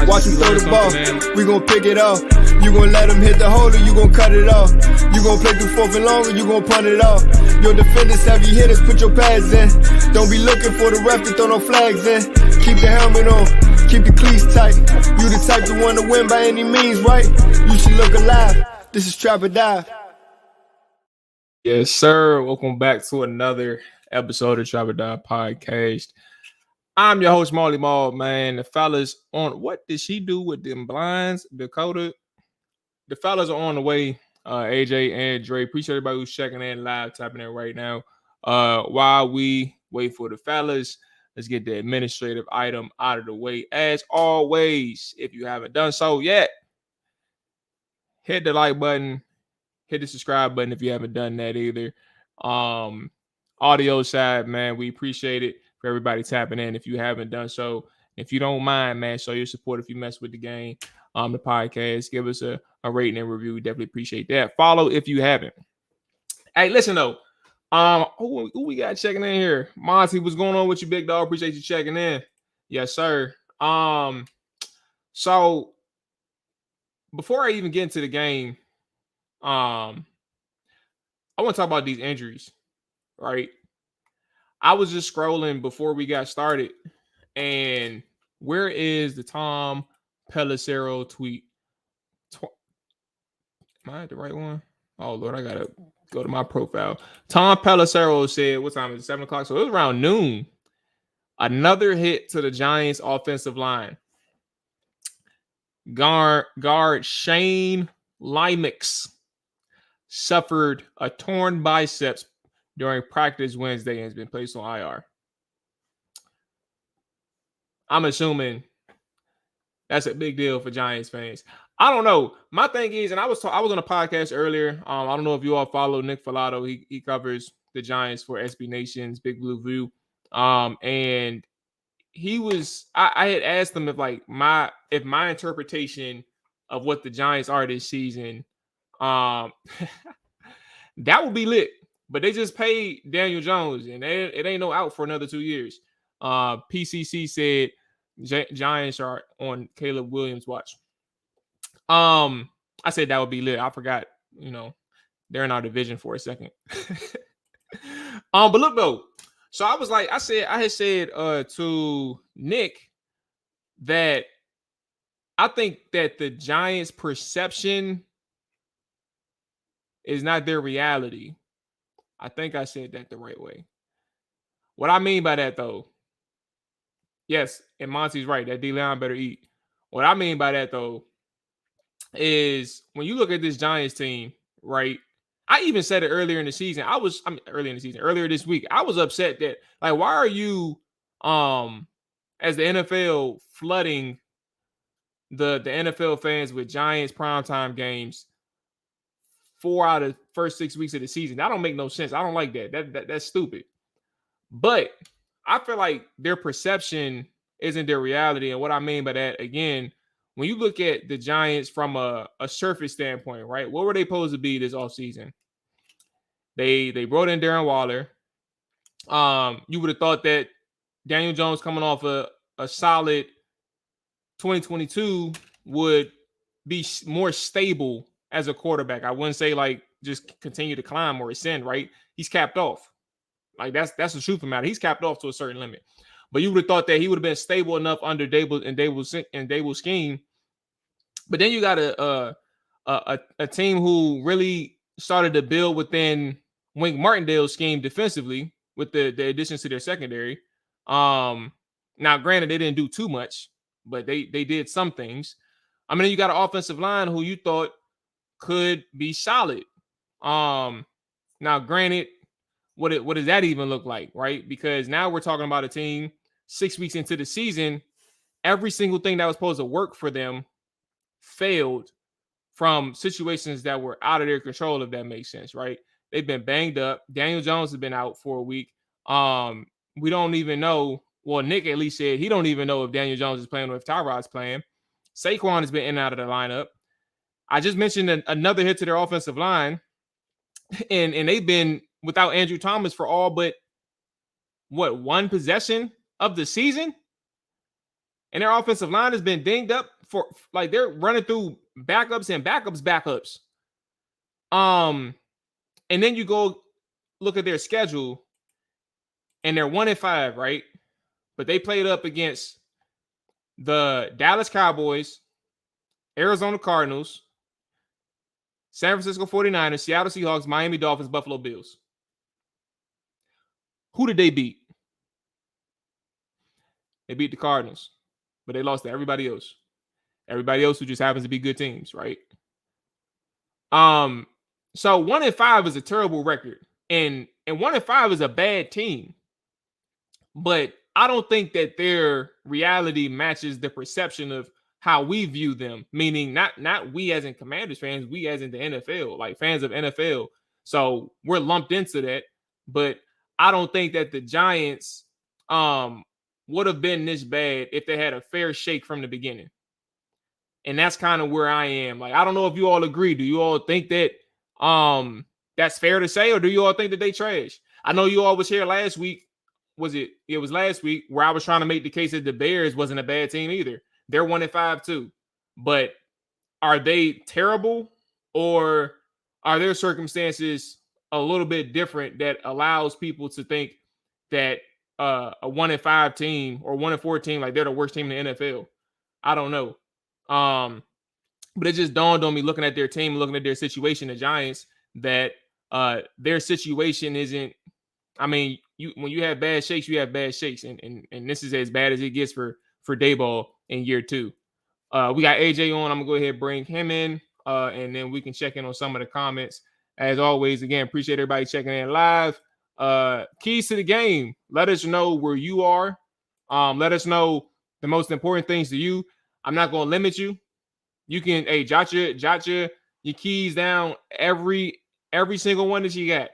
Watch him throw the ball. We gon' pick it off. You gon' let him hit the hole or you gon' cut it off. You gon' play through fourth and long or you gon' punt it off. Your defenders, heavy hitters, put your pads in. Don't be looking for the ref to throw no flags in. Keep the helmet on, keep the cleats tight. You the type to want to win by any means, right? You should look alive. This is Trap or Die. Yes, sir. Welcome back to another episode of Trap or Die podcast. I'm your host, Mual, man. The fellas on what did she do with them blinds, Dakota? The fellas are on the way. AJ and Dre. Appreciate everybody who's checking in live, tapping in right now. While we wait for the fellas, let's get the administrative item out of the way. As always, if you haven't done so yet, hit the like button, hit the subscribe button if you haven't done that either. Audio side, man, we appreciate it. For everybody tapping in, if you haven't done so, if you don't mind, man, show your support if you mess with the game, the podcast, give us a rating and review. We definitely appreciate that. Follow if you haven't. Hey, listen though, who we got checking in here? Monty, what's going on with you, big dog? Appreciate you checking in. Yes, sir. So before I even get into the game, I want to talk about these injuries, right? I was just scrolling before we got started, and where is the Tom Pelissero tweet? Am I at the right one? Oh, Lord, I got to go to my profile. Tom Pelissero said, what time is it? 7 o'clock? So it was around noon. Another hit to the Giants' offensive line. Guard Shane Limix suffered a torn biceps during practice Wednesday and has been placed on IR. I'm assuming that's a big deal for Giants fans. I don't know. My thing is, and I was on a podcast earlier. I don't know if you all follow Nick Filato. He covers the Giants for SB Nation's Big Blue View. And he was. I had asked him if my interpretation of what the Giants are this season, um, that would be lit. But they just paid Daniel Jones, and it ain't no out for another 2 years. PCC said Giants are on Caleb Williams' watch. I said that would be lit. I forgot, they're in our division for a second. But look though, so I had said to Nick that I think that the Giants' perception is not their reality. I think I said that the right way. What I mean by that though, yes, and Monty's right, that D-line better eat. What I mean by that though is when you look at this Giants team, right? I even said it earlier in the season. Earlier this week, I was upset that, like, why are you as the NFL flooding the NFL fans with Giants primetime games 4 out of the first 6 weeks of the season? That don't make no sense. I don't like that. That's stupid. But I feel like their perception isn't their reality. And what I mean by that, again, when you look at the Giants from a surface standpoint, right? What were they supposed to be this offseason? They brought in Darren Waller. You would have thought that Daniel Jones coming off a solid 2022 would be more stable as a quarterback. I wouldn't say like just continue to climb or ascend, right? He's capped off. Like that's the truth of the matter. He's capped off to a certain limit. But you would have thought that he would have been stable enough under Dable's scheme. But then you got a team who really started to build within Wink Martindale's scheme defensively with the additions to their secondary. Now, granted, they didn't do too much, but they did some things. I mean, you got an offensive line who you thought could be solid. Now, granted, what does that even look like, right? Because now we're talking about a team 6 weeks into the season. Every single thing that was supposed to work for them failed from situations that were out of their control, if that makes sense, right? They've been banged up. Daniel Jones has been out for a week. We don't even know. Well, Nick at least said he don't even know if Daniel Jones is playing or if Tyrod's playing. Saquon has been in and out of the lineup. I just mentioned another hit to their offensive line, and they've been without Andrew Thomas for all but one possession of the season, and their offensive line has been dinged up for like they're running through backups and backups. And then you go look at their schedule, and they're 1-5, right? But they played up against the Dallas Cowboys, Arizona Cardinals, San Francisco 49ers, Seattle Seahawks, Miami Dolphins, Buffalo Bills. Who did they beat? They beat the Cardinals, but they lost to everybody else. Everybody else who just happens to be good teams, right? So 1-5 is a terrible record, and 1-5 is a bad team. But I don't think that their reality matches the perception of how we view them. Meaning, not we as in Commanders fans, we as in the NFL, like fans of NFL. So we're lumped into that. But I don't think that the Giants would have been this bad if they had a fair shake from the beginning. And that's kind of where I am. Like, I don't know if you all agree. Do you all think that that's fair to say, or do you all think that they trash? I know you all was here last week. It was last week where I was trying to make the case that the Bears wasn't a bad team either. They're 1-5 too. But are they terrible, or are their circumstances a little bit different that allows people to think that a 1-5 team or 1-4 team, like they're the worst team in the NFL? I don't know. But it just dawned on me looking at their team, looking at their situation, the Giants, that their situation isn't. I mean, when you have bad shakes, you have bad shakes, and this is as bad as it gets for Dayball in year 2. We got AJ on. I'm gonna go ahead and bring him in, and then we can check in on some of the comments. As always, again, appreciate everybody checking in live. Keys to the game. Let us know where you are. Let us know the most important things to you. I'm not gonna limit you. You can jot your keys down, every single one that you got.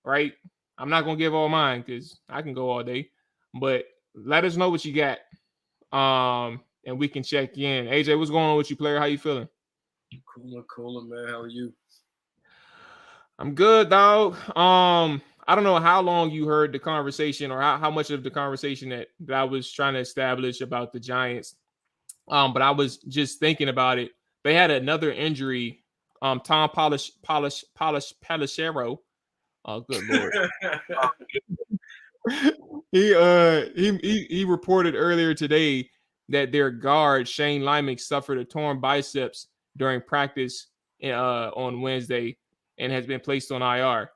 Right? I'm not gonna give all mine because I can go all day, but let us know what you got. And we can check in. AJ, what's going on with you, player? How you feeling? Cooler, man. How are you? I'm good, dog. I don't know how long you heard the conversation or how much of the conversation that I was trying to establish about the Giants. But I was just thinking about it. They had another injury. Tom Palishero. Oh, good lord. He reported earlier today that their guard Shane Lyman suffered a torn biceps during practice on Wednesday and has been placed on IR.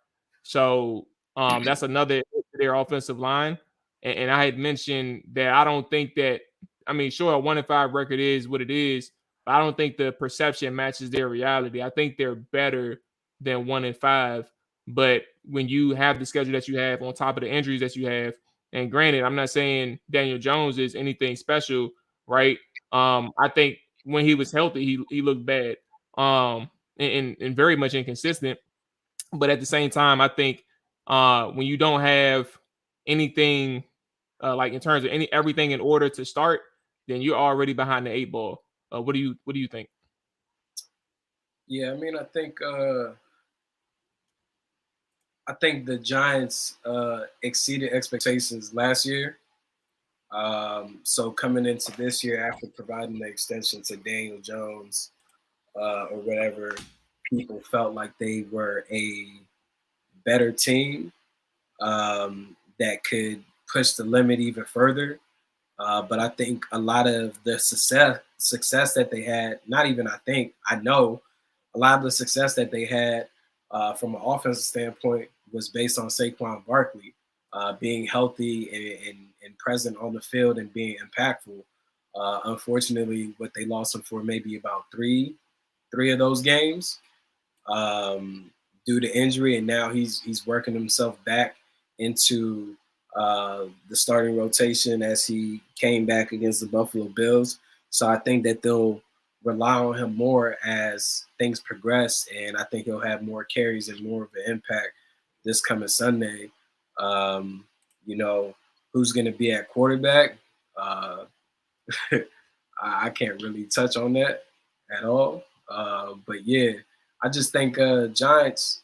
So that's another their offensive line. And I had mentioned that I don't think that I mean, sure, a 1-5 record is what it is, but I don't think the perception matches their reality. I think they're better than 1-5. But when you have the schedule that you have on top of the injuries that you have, and granted, I'm not saying Daniel Jones is anything special, right? I think when he was healthy, he looked bad, and very much inconsistent. But at the same time, I think when you don't have anything like in terms of everything in order to start, then you're already behind the 8 ball. What do you think? Yeah, I mean, I think the Giants exceeded expectations last year. So coming into this year, after providing the extension to Daniel Jones or whatever, people felt like they were a better team that could push the limit even further. But I think a lot of the success that they had, not even I know, a lot of the success that they had from an offensive standpoint was based on Saquon Barkley being healthy and present on the field and being impactful. Unfortunately, what they lost him for maybe about three of those games due to injury, and now he's working himself back into the starting rotation as he came back against the Buffalo Bills. So I think that they'll rely on him more as things progress, and I think he'll have more carries and more of an impact this coming Sunday. You know, who's going to be at quarterback? I can't really touch on that at all. But yeah, I just think Giants,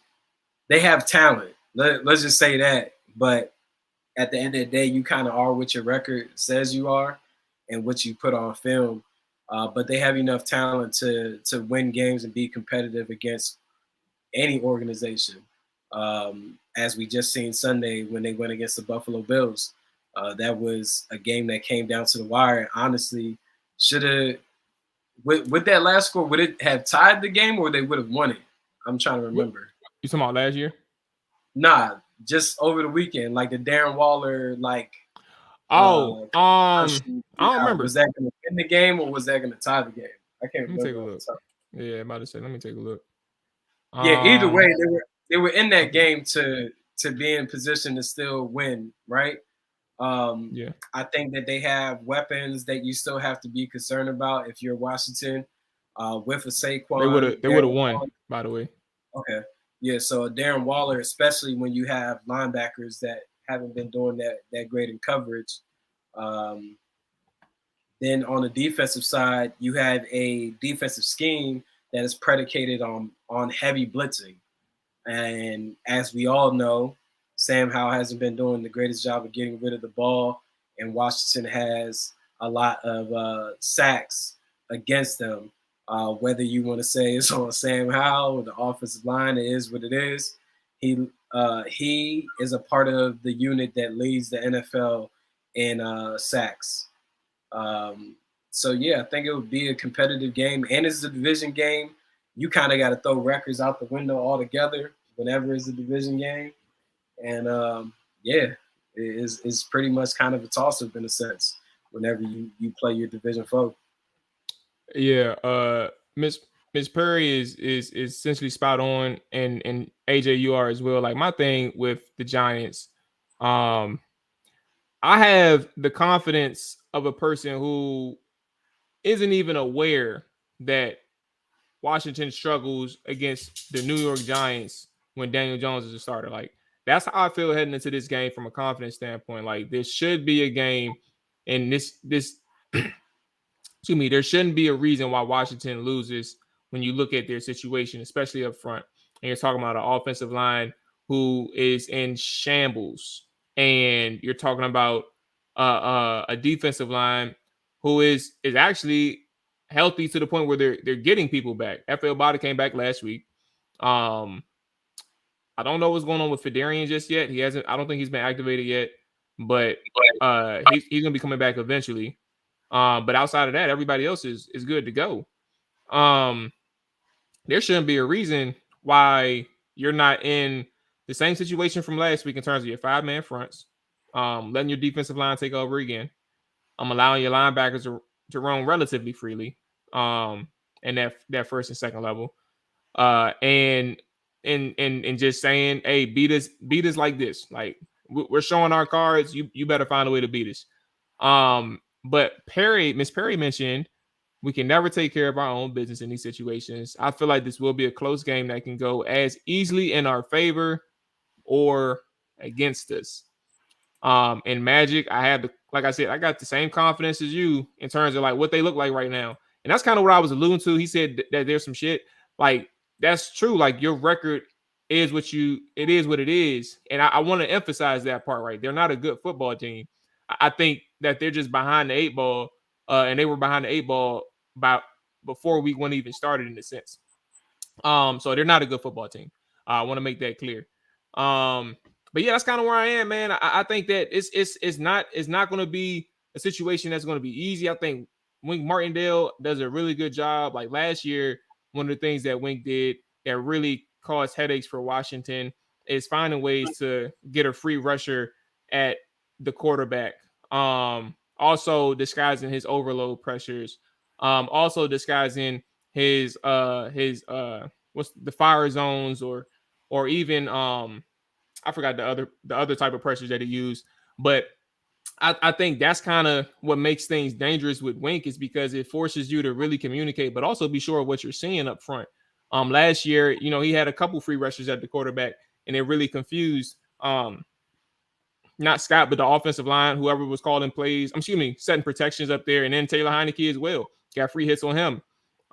they have talent. Let's just say that. But at the end of the day, you kind of are what your record says you are and what you put on film. But they have enough talent to win games and be competitive against any organization. As we just seen Sunday when they went against the Buffalo Bills. That was a game that came down to the wire. Honestly, should have with that last score, would it have tied the game or they would have won it? I'm trying to remember. You talking about last year? Nah, just over the weekend, like the Darren Waller, like. I don't remember. Was that going to win the game or was that going to tie the game? I can't remember. Take a look. Yeah, I'm about to say. Let me take a look. Yeah, either way, they were in that game to be in position to still win, right? Yeah, I think that they have weapons that you still have to be concerned about if you're Washington. With a Saquon, they would have won. By the way. Okay, yeah. So Darren Waller, especially when you have linebackers that haven't been doing that great in coverage. Then on the defensive side, you have a defensive scheme that is predicated on heavy blitzing, and as we all know, Sam Howell hasn't been doing the greatest job of getting rid of the ball, and Washington has a lot of sacks against them. Whether you want to say it's on Sam Howell or the offensive line, it is what it is. He is a part of the unit that leads the NFL in sacks. So yeah, I think it would be a competitive game, and it's a division game. You kind of got to throw records out the window altogether whenever it's a division game. And yeah, it's pretty much kind of a toss-up in a sense whenever you play your division foe. Yeah, Miss Perry is essentially spot on, and AJ you are as well. Like my thing with the Giants, I have the confidence of a person who isn't even aware that Washington struggles against the New York Giants when Daniel Jones is a starter. Like That's how I feel heading into this game from a confidence standpoint. Like, this should be a game, and this excuse me, there shouldn't be a reason why Washington loses when you look at their situation, especially up front. And you're talking about an offensive line who is in shambles, and you're talking about a defensive line who is actually healthy to the point where they're getting people back. FL Body came back last week. I don't know what's going on with Fedarian just yet. He hasn't. I don't think he's been activated yet, but he's gonna be coming back eventually. But outside of that, everybody else is good to go. There shouldn't be a reason why you're not in the same situation from last week in terms of your 5-man fronts, letting your defensive line take over again. Allowing your linebackers to roam relatively freely, and that first and second level, and just saying, hey, beat us like this. Like, we're showing our cards. You better find a way to beat us. But Miss Perry mentioned we can never take care of our own business in these situations. I feel like this will be a close game that can go as easily in our favor or against us. In Magic, like I said, I got the same confidence as you in terms of like what they look like right now. And that's kind of what I was alluding to. He said that there's some shit. Like, that's true. Like, your record is what it is. And I want to emphasize that part, right? They're not a good football team. I think that they're just behind the 8 ball, and they were behind the 8 ball about before week 1 even started, in a sense. So they're not a good football team. I want to make that clear. But yeah, that's kind of where I am, man. I think that it's not going to be a situation that's going to be easy. I think Wink Martindale does a really good job. Like last year, one of the things that Wink did that really caused headaches for Washington is finding ways to get a free rusher at the quarterback. Also disguising his overload pressures. Also disguising his what's the fire zones or even I forgot the other type of pressures that he used, but I think that's kind of what makes things dangerous with Wink, is because it forces you to really communicate, but also be sure of what you're seeing up front. Last year, he had a couple free rushers at the quarterback, and it really confused not Scott, but the offensive line, whoever was calling plays. Setting protections up there, and then Taylor Heineke as well got free hits on him.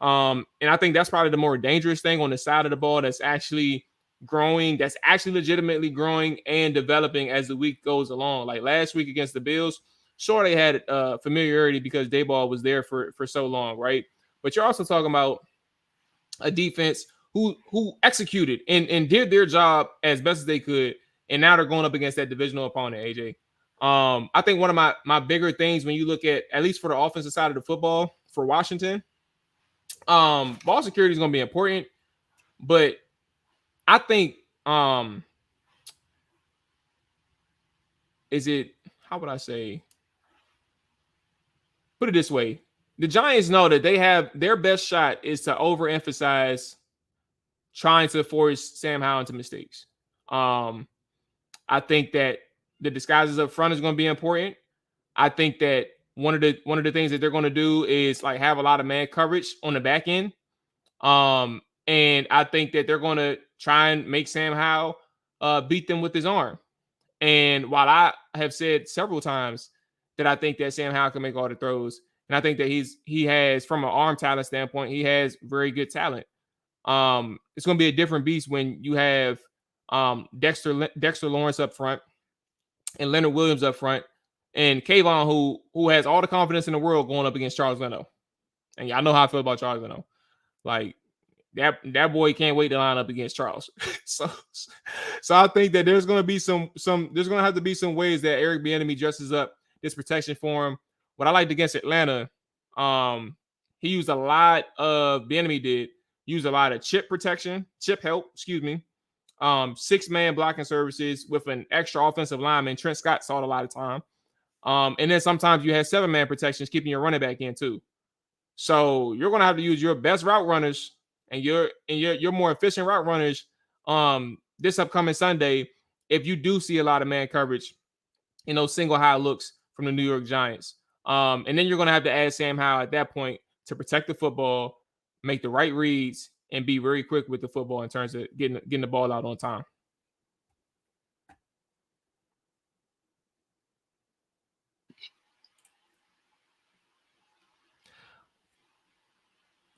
And I think that's probably the more dangerous thing on the side of the ball that's actually growing, that's actually legitimately growing and developing as the week goes along. Like last week against the Bills, sure, they had familiarity because Dayball was there for so long, right? But you're also talking about a defense who executed and did their job as best as they could, and now they're going up against that divisional opponent, AJ. I think one of my bigger things when you look at least for the offensive side of the football for Washington, ball security is going to be important, but I think how would I say, put it this way, the Giants know that they have their best shot is to overemphasize trying to force Sam Howell into mistakes. I think that the disguises up front is going to be important. I think that one of the things that they're going to do is like have a lot of man coverage on the back end. And I think that they're going to try and make Sam Howell beat them with his arm. And while I have said several times that I think that Sam Howell can make all the throws, and I think that he has, from an arm talent standpoint, he has very good talent. It's going to be a different beast when you have Dexter Lawrence up front and Leonard Williams up front, and Kayvon, who has all the confidence in the world going up against Charles Leno. And y'all know how I feel about Charles Leno. Like, that boy can't wait to line up against Charles. so I think that there's going to be there's going to have to be some ways that Eric Bieniemy dresses up this protection for him. What I liked against Atlanta, he used a lot of chip protection, chip help, 6-man blocking services with an extra offensive lineman. Trent Scott saw it a lot of time. And then sometimes you had 7-man protections keeping your running back in too. So you're going to have to use your best route runners and your more efficient route runners this upcoming Sunday if you do see a lot of man coverage in those single high looks from the New York Giants. And then you're going to have to add Sam Howell at that point to protect the football, make the right reads, and be very quick with the football in terms of getting the ball out on time.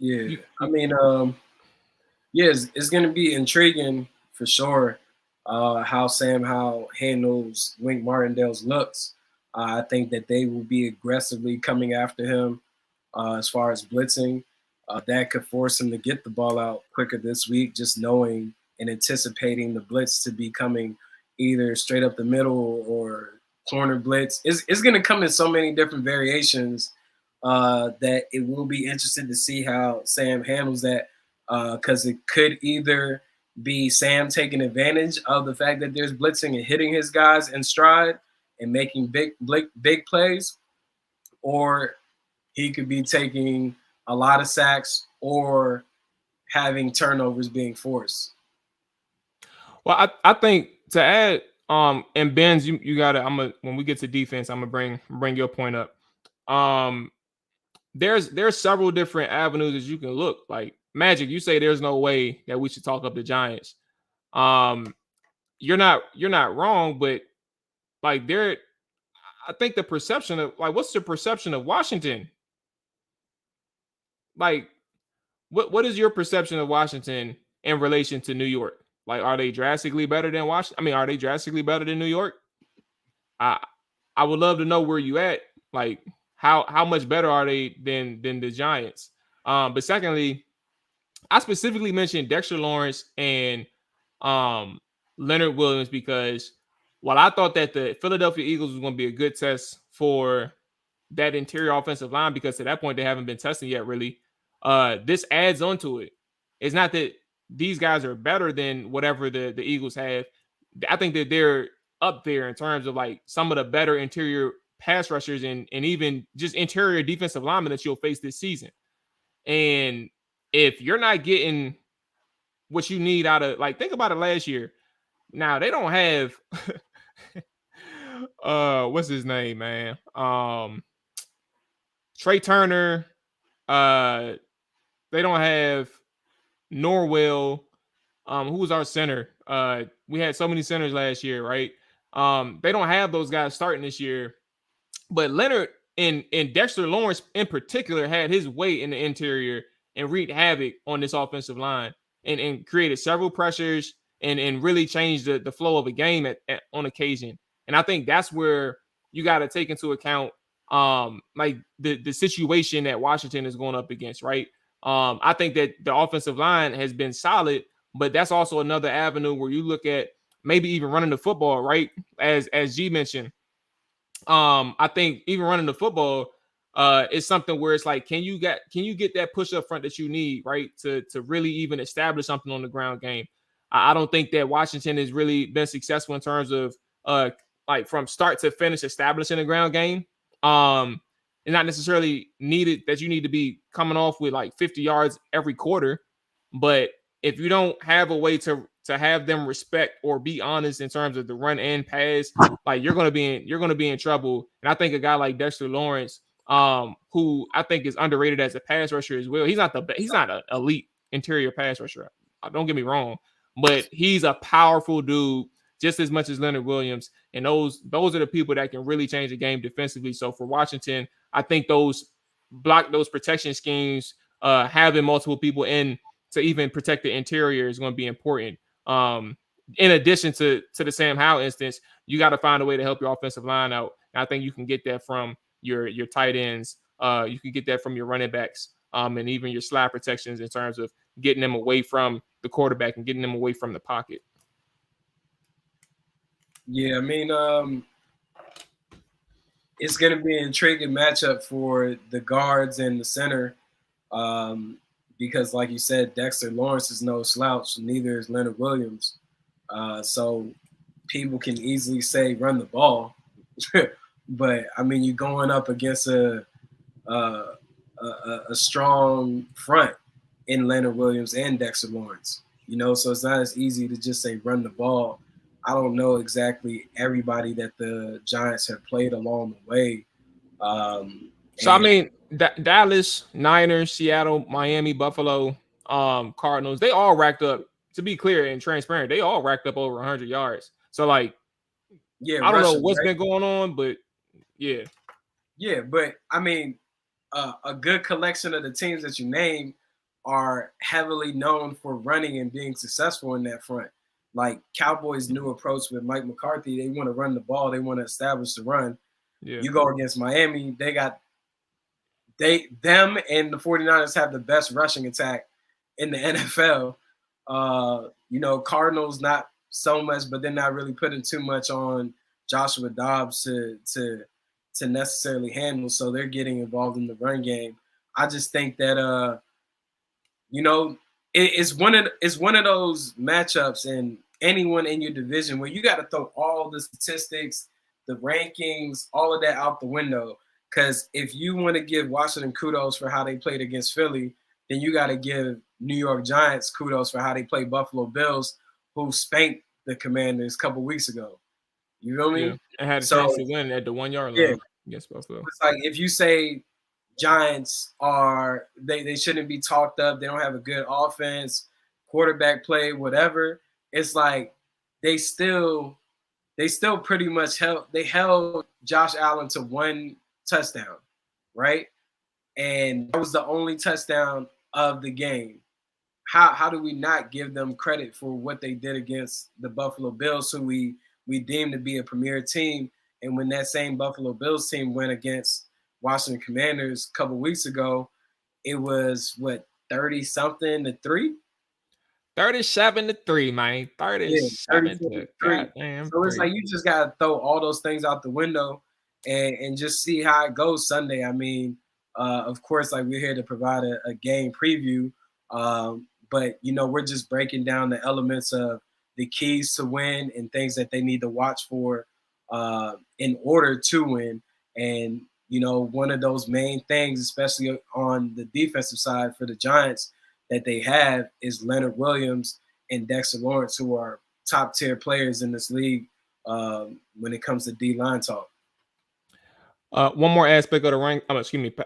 Yeah, I mean, yeah, it's going to be intriguing for sure how Sam Howell handles Wink Martindale's looks. I think that they will be aggressively coming after him as far as blitzing. That could force him to get the ball out quicker this week, just knowing and anticipating the blitz to be coming either straight up the middle or corner blitz. It's going to come in so many different variations that it will be interesting to see how Sam handles that because it could either be Sam taking advantage of the fact that there's blitzing and hitting his guys in stride and making big plays, or he could be taking a lot of sacks or having turnovers being forced. Well, I think to add, and Benz, you gotta. When we get to defense, I'm gonna bring your point up. There's several different avenues that you can look. Like Magic, you say there's no way that we should talk up the Giants. You're not wrong, but like I think the perception of like what's the perception of Washington? Like what is your perception of Washington in relation to New York? Like, are they drastically better than Washington? I mean, are they drastically better than New York? I would love to know where you at. Like, how much better are they than the Giants? But secondly, I specifically mentioned Dexter Lawrence and Leonard Williams because while I thought that the Philadelphia Eagles was going to be a good test for that interior offensive line, because to that point they haven't been testing yet really, this adds on to it. It's not that these guys are better than whatever the Eagles have. I think that they're up there in terms of like some of the better interior pass rushers and even just interior defensive linemen that you'll face this season. And if you're not getting what you need out of, like, think about it last year. Now they don't have what's his name, man? Trey Turner. They don't have Norwell. Who was our center? We had so many centers last year, right? They don't have those guys starting this year. But Leonard and Dexter Lawrence in particular had his way in the interior and wreaked havoc on this offensive line and created several pressures and really changed the flow of a game on occasion. And I think that's where you got to take into account like the situation that Washington is going up against, right? I think that the offensive line has been solid, but that's also another avenue where you look at maybe even running the football, right? As G mentioned, I think even running the football is something where it's like, can you get that push up front that you need, right, to really even establish something on the ground game. I don't think that Washington has really been successful in terms of like from start to finish establishing a ground game. It's not necessarily needed that you need to be coming off with like 50 yards every quarter, but if you don't have a way to have them respect or be honest in terms of the run and pass, like you're gonna be in trouble. And I think a guy like Dexter Lawrence, who I think is underrated as a pass rusher as well. He's not an elite interior pass rusher. Don't get me wrong, but he's a powerful dude just as much as Leonard Williams. And those are the people that can really change the game defensively. So for Washington, I think those protection schemes, having multiple people in to even protect the interior is going to be important. In addition to the Sam Howell instance, you got to find a way to help your offensive line out. And I think you can get that from your tight ends. You can get that from your running backs, and even your slide protections in terms of getting them away from the quarterback and getting them away from the pocket. Yeah, I mean, it's going to be an intriguing matchup for the guards and the center because, like you said, Dexter Lawrence is no slouch, neither is Leonard Williams. So people can easily say run the ball. But, I mean, you're going up against a strong front in Leonard Williams and Dexter Lawrence. You know, so it's not as easy to just say run the ball. I don't know exactly everybody that the Giants have played along the way. So, I mean, Dallas, Niners, Seattle, Miami, Buffalo, Cardinals, they all racked up, to be clear and transparent, they all racked up over 100 yards. So, like, yeah, I don't know what's been going on, but yeah. Yeah, but, I mean, a good collection of the teams that you named are heavily known for running and being successful in that front. Like Cowboys' new approach with Mike McCarthy, they want to run the ball, they want to establish the run. Yeah. You go against Miami, them and the 49ers have the best rushing attack in the NFL. Cardinals not so much, but they're not really putting too much on Joshua Dobbs to necessarily handle. So they're getting involved in the run game. I just think that it's one of those matchups and anyone in your division where you got to throw all the statistics, the rankings, all of that out the window. Because if you want to give Washington kudos for how they played against Philly, then you got to give New York Giants kudos for how they played Buffalo Bills, who spanked the Commanders a couple weeks ago. You know what I mean? And had a chance to win at the 1 yard line against Buffalo. It's like if you say Giants are they shouldn't be talked up, they don't have a good offense, quarterback play, whatever. It's like they still pretty much held Josh Allen to 1 touchdown, right? And that was the only touchdown of the game. How do we not give them credit for what they did against the Buffalo Bills, who we deemed to be a premier team? And when that same Buffalo Bills team went against Washington Commanders a couple weeks ago, it was 30-something to 3? 37-3, man. 37-3. So it's like you just gotta throw all those things out the window and just see how it goes Sunday. I mean, of course, like we're here to provide a game preview, but we're just breaking down the elements of the keys to win and things that they need to watch for in order to win. And one of those main things, especially on the defensive side for the Giants, that they have is Leonard Williams and Dexter Lawrence, who are top tier players in this league when it comes to D-line talk. One more aspect of the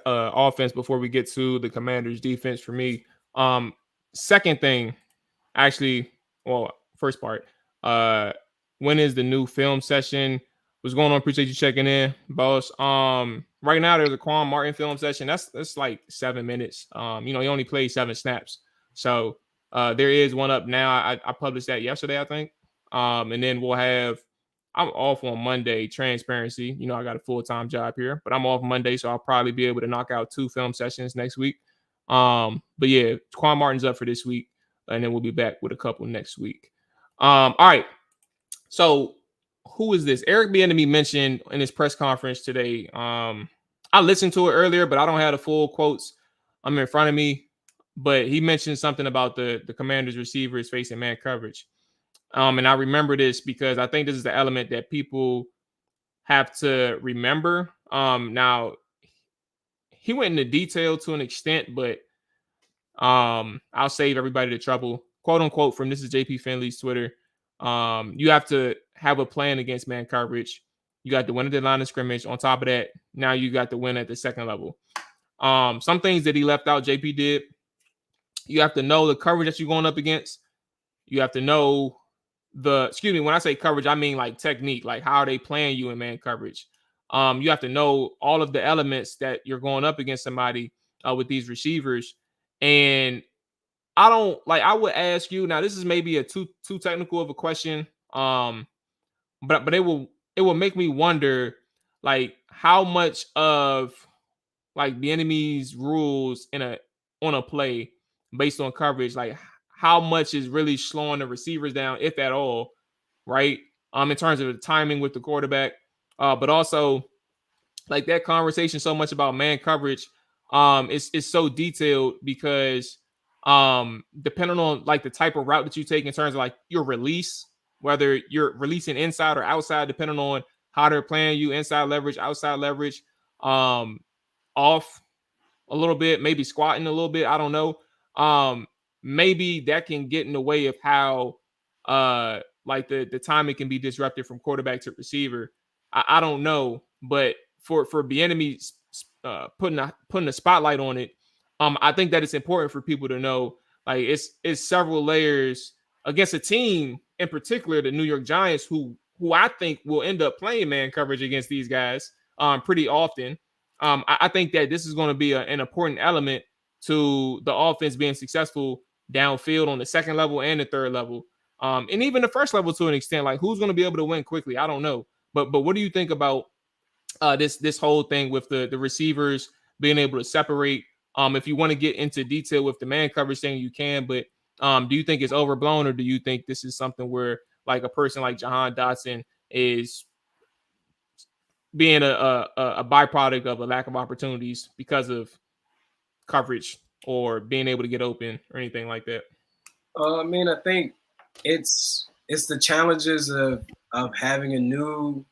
offense before we get to the Commanders' defense for me. Second thing, first part. When is the new film session? What's going on? Appreciate you checking in, boss. Right now there's a Quan Martin film session. That's like 7 minutes. He only played 7 snaps. So there is one up now. I published that yesterday, I think. And then I'm off on Monday, transparency. I got a full-time job here, but I'm off Monday, so I'll probably be able to knock out 2 film sessions next week. But yeah, Quan Martin's up for this week, and then we'll be back with a couple next week. All right. So who is this? Eric Bieniemy mentioned in his press conference today. I listened to it earlier, but I don't have the full quotes. I'm in front of me, but he mentioned something about the Commanders receivers facing man coverage. And I remember this because I think this is the element that people have to remember. Now he went into detail to an extent, but I'll save everybody the trouble. Quote unquote, from this is JP Finley's Twitter. You have to have a plan against man coverage. You got to win at the line of scrimmage. On top of that, now you got to win at the second level. Some things that he left out, JP did. You have to know the coverage that you're going up against. You have to know when I say coverage, I mean like technique, like how are they playing you in man coverage. You have to know all of the elements that you're going up against somebody with these receivers. And I would ask you, now this is maybe a too technical of a question. But it will make me wonder like how much of like the enemy's rules on a play based on coverage, like how much is really slowing the receivers down, if at all, right? In terms of the timing with the quarterback, but also like that conversation so much about man coverage, it's so detailed because depending on like the type of route that you take in terms of like your release, whether you're releasing inside or outside, depending on how they're playing you, inside leverage, outside leverage, off a little bit, maybe squatting a little bit, I don't know. Maybe that can get in the way of how like the timing can be disrupted from quarterback to receiver. I don't know, but for Bieniemy putting a spotlight on it, I think that it's important for people to know like it's several layers against a team in particular, the New York Giants, who I think will end up playing man coverage against these guys pretty often. I think that this is going to be an important element to the offense being successful downfield on the second level and the third level, and even the first level to an extent. Like, who's going to be able to win quickly? I don't know. But what do you think about this whole thing with the receivers being able to separate? If you want to get into detail with the man coverage thing, you can. But do you think it's overblown, or do you think this is something where like a person like Jahan Dotson is being a byproduct of a lack of opportunities because of coverage or being able to get open or anything like that? I mean, I think it's the challenges of having a new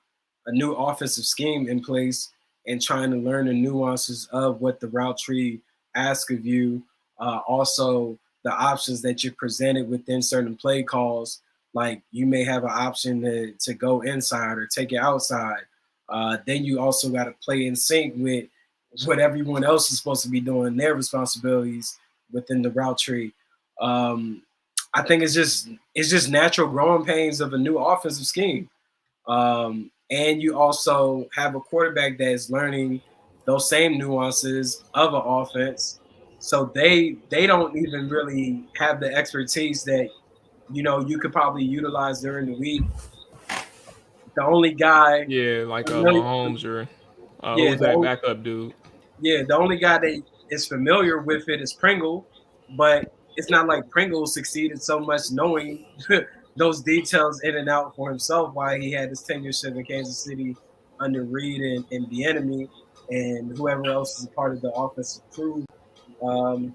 offensive scheme in place and trying to learn the nuances of what the route tree asks of you. Also, the options that you're presented within certain play calls, like you may have an option to go inside or take it outside. Then you also got to play in sync with what everyone else is supposed to be doing, their responsibilities within the route tree. I think it's just natural growing pains of a new offensive scheme. And you also have a quarterback that is learning those same nuances of an offense. So they don't even really have the expertise that you could probably utilize during the week. The only guy, Yeah, like familiar, Mahomes or yeah, who's that backup dude? the only guy that is familiar with it is Pringle, but it's not like Pringle succeeded so much knowing those details in and out for himself while he had his tenureship in Kansas City under Reed and the enemy and whoever else is a part of the offensive crew. Um,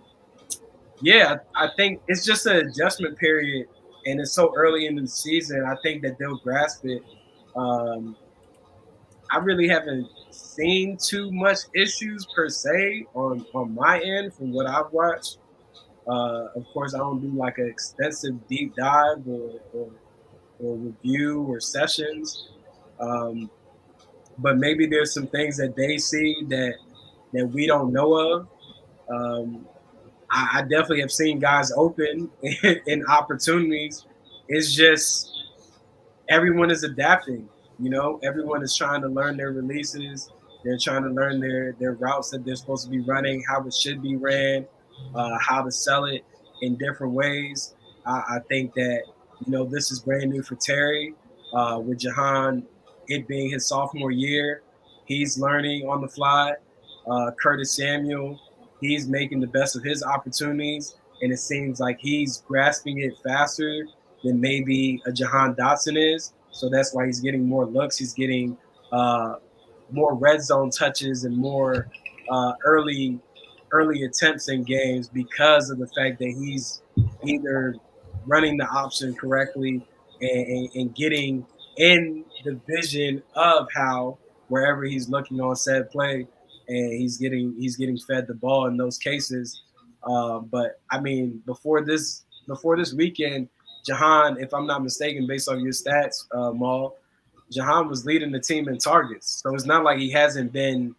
yeah, I think it's just an adjustment period, and it's so early in the season. I think that they'll grasp it. Um, I really haven't seen too much issues per se on my end from what I've watched. Of course, I don't do like an extensive deep dive or review or sessions, um, but maybe there's some things that they see that we don't know of. I definitely have seen guys open in opportunities. It's just everyone is adapting. Everyone is trying to learn their releases. They're trying to learn their routes that they're supposed to be running, how it should be ran, how to sell it in different ways. I think that this is brand new for Terry. With Jahan, it being his sophomore year, he's learning on the fly. Curtis Samuel, he's making the best of his opportunities, and it seems like he's grasping it faster than maybe a Jahan Dotson is. So that's why he's getting more looks. He's getting uh, more red zone touches and more early attempts in games because of the fact that he's either running the option correctly and getting in the vision of how wherever he's looking on said play, and he's getting fed the ball in those cases. But I mean, before this weekend, Jahan, if I'm not mistaken, based on your stats, Maul, Jahan was leading the team in targets. So it's not like he hasn't been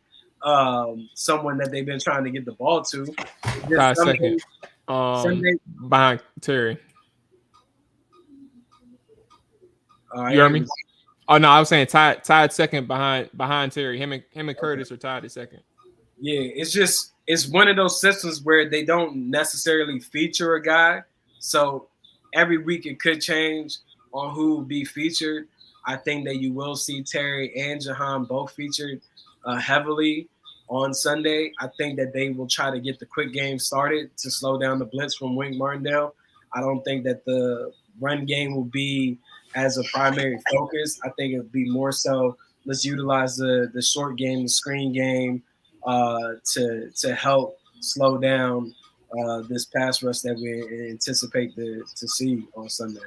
someone that they've been trying to get the ball to. Just Second, behind Terry. You hear me? Oh no, I was saying tied second behind Terry. Him and Curtis are tied at second. Yeah, it's one of those systems where they don't necessarily feature a guy. So every week it could change on who will be featured. I think that you will see Terry and Jahan both featured heavily on Sunday. I think that they will try to get the quick game started to slow down the blitz from Wink Martindale. I don't think that the run game will be as a primary focus. I think it would be more so let's utilize the short game, the screen game, to help slow down this pass rush that we anticipate to see on Sunday.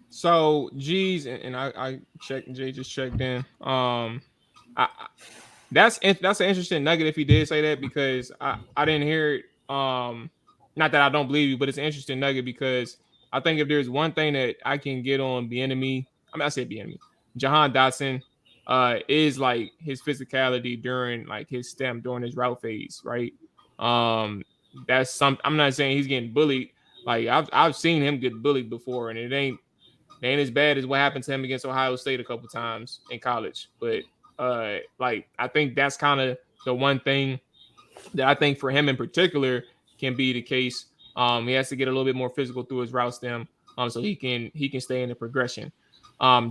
So G's and I checked. Jay just checked in. That's an interesting nugget if he did say that, because I didn't hear it. Not that I don't believe you, but it's an interesting nugget because I think if there's one thing that I can get on the enemy, I said the enemy, Jahan Dotson, is like his physicality during like his stem during his route phase, right? That's some. I'm not saying he's getting bullied. Like I've seen him get bullied before, and it ain't as bad as what happened to him against Ohio State a couple times in college. But like I think that's kind of the one thing that I think for him in particular can be the case. He has to get a little bit more physical through his route stem, so he can stay in the progression.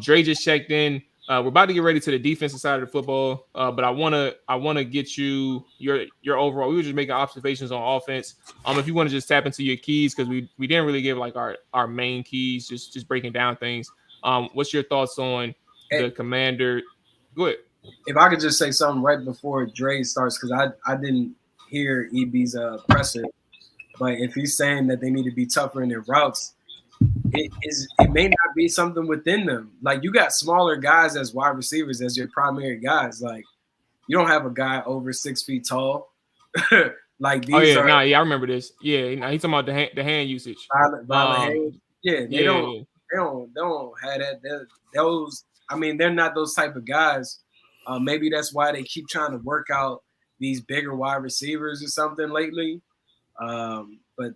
Dre just checked in. We're about to get ready to the defensive side of the football, but I wanna get you your overall. We were just making observations on offense. If you want to just tap into your keys, because we didn't really give like our main keys, just breaking down things. What's your thoughts on the Commander? Go ahead. If I could just say something right before Dre starts, because I didn't hear EB's presser, but if he's saying that they need to be tougher in their routes, it may not be something within them. Like, you got smaller guys as wide receivers as your primary guys. Like, you don't have a guy over 6 feet tall. Like these I remember this. Yeah, he's talking about the hand usage. Violent hand. Yeah, they don't have that. Those, I mean, they're not those type of guys. Maybe that's why they keep trying to work out these bigger wide receivers or something lately. But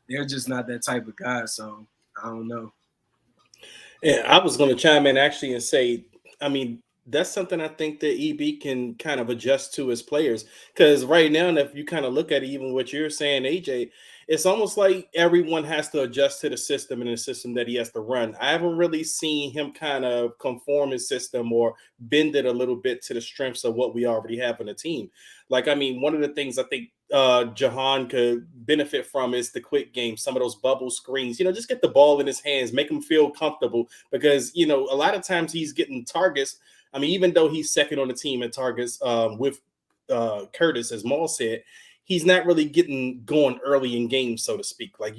they're just not that type of guy. So I don't know. Yeah, I was going to chime in actually and say, I mean, that's something I think that EB can kind of adjust to as players. Because right now, if you kind of look at it, even what you're saying, AJ, it's almost like everyone has to adjust to the system and the system that he has to run. I haven't really seen him kind of conform his system or bend it a little bit to the strengths of what we already have in the team. Like, I mean, one of the things I think Jahan could benefit from is the quick game, some of those bubble screens, just get the ball in his hands, make him feel comfortable, because, a lot of times he's getting targets. I mean, even though he's second on the team in targets with Curtis, as Mual said, he's not really getting going early in games, so to speak. Like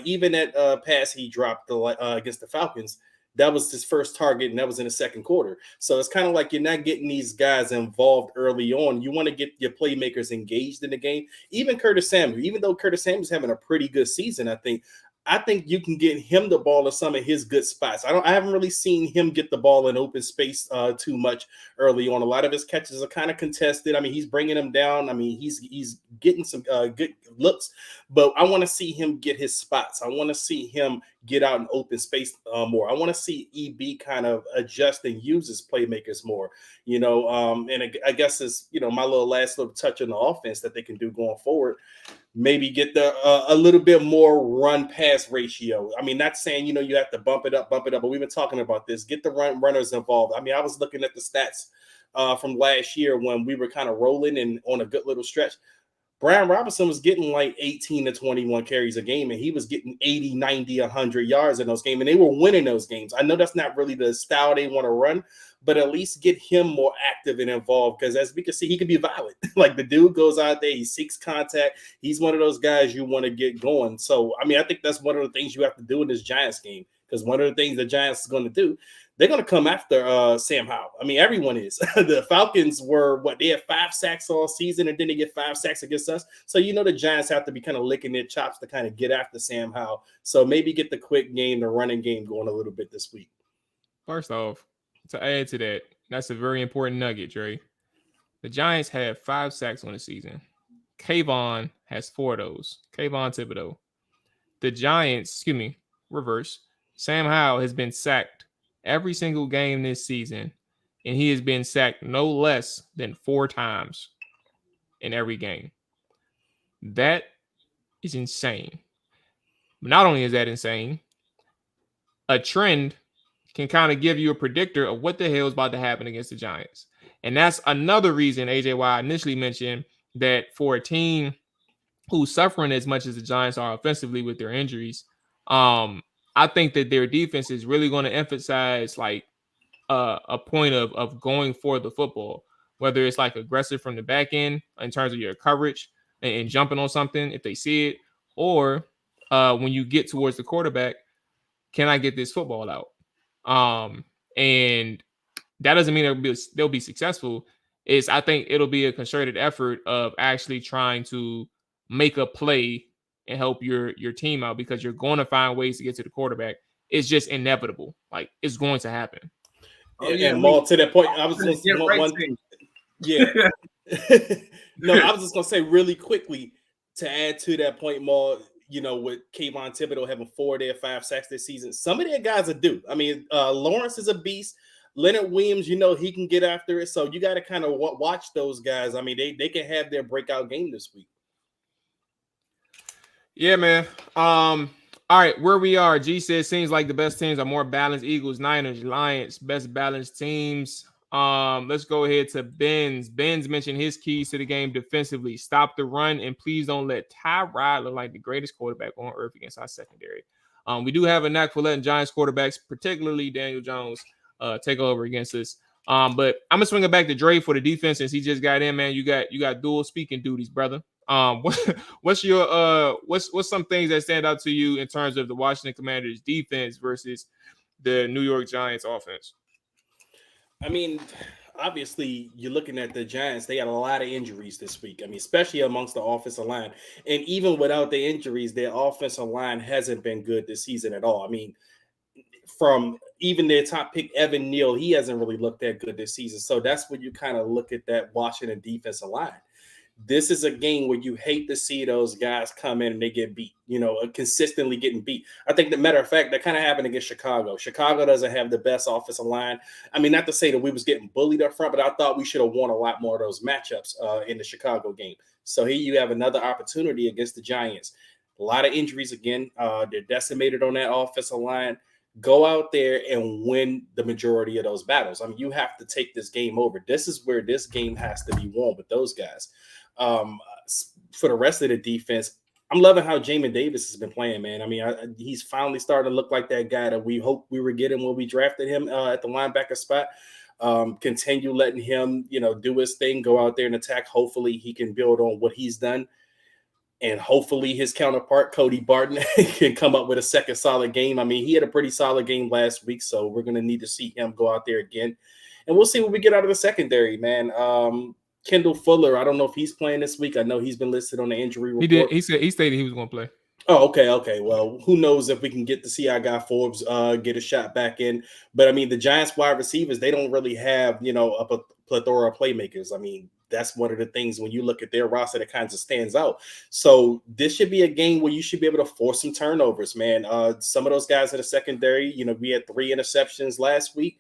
even that pass he dropped against the Falcons, that was his first target, and that was in the second quarter. So it's kind of like you're not getting these guys involved early on. You want to get your playmakers engaged in the game. Even Curtis Samuel, even though Curtis Samuel's having a pretty good season, I think you can get him the ball in some of his good spots. I haven't really seen him get the ball in open space too much early on. A lot of his catches are kind of contested. I mean, he's bringing them down. I mean, he's getting some good looks, but I want to see him get his spots. I want to see him get out in open space more. I want to see EB kind of adjust and use his playmakers more, and I guess it's, my last little touch on the offense that they can do going forward. Maybe get a little bit more run-pass ratio. I mean, not saying, you have to bump it up, but we've been talking about this. Get the runners involved. I mean, I was looking at the stats from last year when we were kind of rolling and on a good little stretch. Brian Robinson was getting like 18 to 21 carries a game, and he was getting 80, 90, 100 yards in those games, and they were winning those games. I know that's not really the style they want to run, but at least get him more active and involved, because as we can see, he can be violent. Like, the dude goes out there, he seeks contact. He's one of those guys you want to get going. So, I mean, I think that's one of the things you have to do in this Giants game, because one of the things the Giants is going to do, they're going to come after Sam Howell. I mean, everyone is. The Falcons were, they had 5 sacks all season, and then they get 5 sacks against us. So, the Giants have to be kind of licking their chops to kind of get after Sam Howell. So maybe get the quick game, the running game going a little bit this week. First off, to add to that, that's a very important nugget, Dre. The Giants have 5 sacks on the season. Kayvon has 4 of those. Kayvon Thibodeau. The Giants, reverse. Sam Howell has been sacked every single game this season, and he has been sacked no less than 4 times in every game. That is insane. Not only is that insane, a trend can kind of give you a predictor of what the hell is about to happen against the Giants. And that's another reason, AJ, why I initially mentioned that for a team who's suffering as much as the Giants are offensively with their injuries, I think that their defense is really going to emphasize like a point of going for the football, whether it's like aggressive from the back end in terms of your coverage and jumping on something if they see it, or when you get towards the quarterback, can I get this football out? And that doesn't mean they'll be successful. I think it'll be a concerted effort of actually trying to make a play and help your team out, because you're going to find ways to get to the quarterback. It's just inevitable. Like, it's going to happen. And Mual, to that point, I was just No, I was just gonna say really quickly to add to that point, Mual, with Kayvon Thibodeau having 4 of their 5 sacks this season, some of their guys are due. I mean, Lawrence is a beast. Leonard Williams, he can get after it. So you got to kind of watch those guys. I mean, they can have their breakout game this week. Yeah, man. All right, where we are. G says seems like the best teams are more balanced. Eagles, Niners, Lions, best balanced teams. Let's go ahead to Benz. Benz mentioned his keys to the game defensively. Stop the run and please don't let Tyrod look like the greatest quarterback on earth against our secondary. We do have a knack for letting Giants quarterbacks, particularly Daniel Jones, take over against us. But I'm gonna swing it back to Dre for the defense since he just got in, man. You got dual speaking duties, brother. What's some things that stand out to you in terms of the Washington Commanders defense versus the New York Giants offense? I mean, obviously, you're looking at the Giants. They got a lot of injuries this week. I mean, especially amongst the offensive line. And even without the injuries, their offensive line hasn't been good this season at all. I mean, from even their top pick, Evan Neal, he hasn't really looked that good this season. So that's when you kind of look at that Washington defensive line. This is a game where you hate to see those guys come in and they get beat, consistently getting beat. I think, the matter of fact, that kind of happened against Chicago. Chicago doesn't have the best offensive line. I mean, not to say that we was getting bullied up front, but I thought we should have won a lot more of those matchups in the Chicago game. So here you have another opportunity against the Giants. A lot of injuries again. They're decimated on that offensive line. Go out there and win the majority of those battles. I mean, you have to take this game over. This is where this game has to be won with those guys. For the rest of the defense, I'm loving how Jamin Davis has been playing, man. I mean, he's finally starting to look like that guy that we hoped we were getting when we drafted him at the linebacker spot. Continue letting him, do his thing, go out there and attack. Hopefully he can build on what he's done. And hopefully his counterpart, Cody Barton, can come up with a second solid game. I mean, he had a pretty solid game last week, so we're going to need to see him go out there again. And we'll see what we get out of the secondary, man. Kendall Fuller, I don't know if he's playing this week. I know he's been listed on the injury report. He did. He stated he was going to play. Oh, okay. Well, who knows if we can get to see our guy Forbes get a shot back in. But, I mean, the Giants wide receivers, they don't really have, a plethora of playmakers. I mean, that's one of the things when you look at their roster that kind of stands out. So this should be a game where you should be able to force some turnovers, man. Some of those guys in the secondary, we had 3 interceptions last week.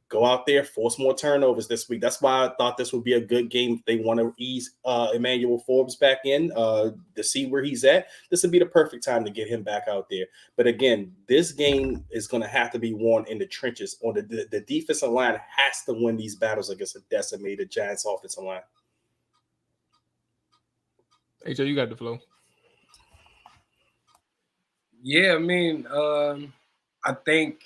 Go out there, force more turnovers this week. That's why I thought this would be a good game if they want to ease Emmanuel Forbes back in to see where he's at. This would be the perfect time to get him back out there. But again, this game is going to have to be won in the trenches. On the defensive line has to win these battles against a decimated Giants offensive line. AJ, you got the flow. Yeah, I mean, I think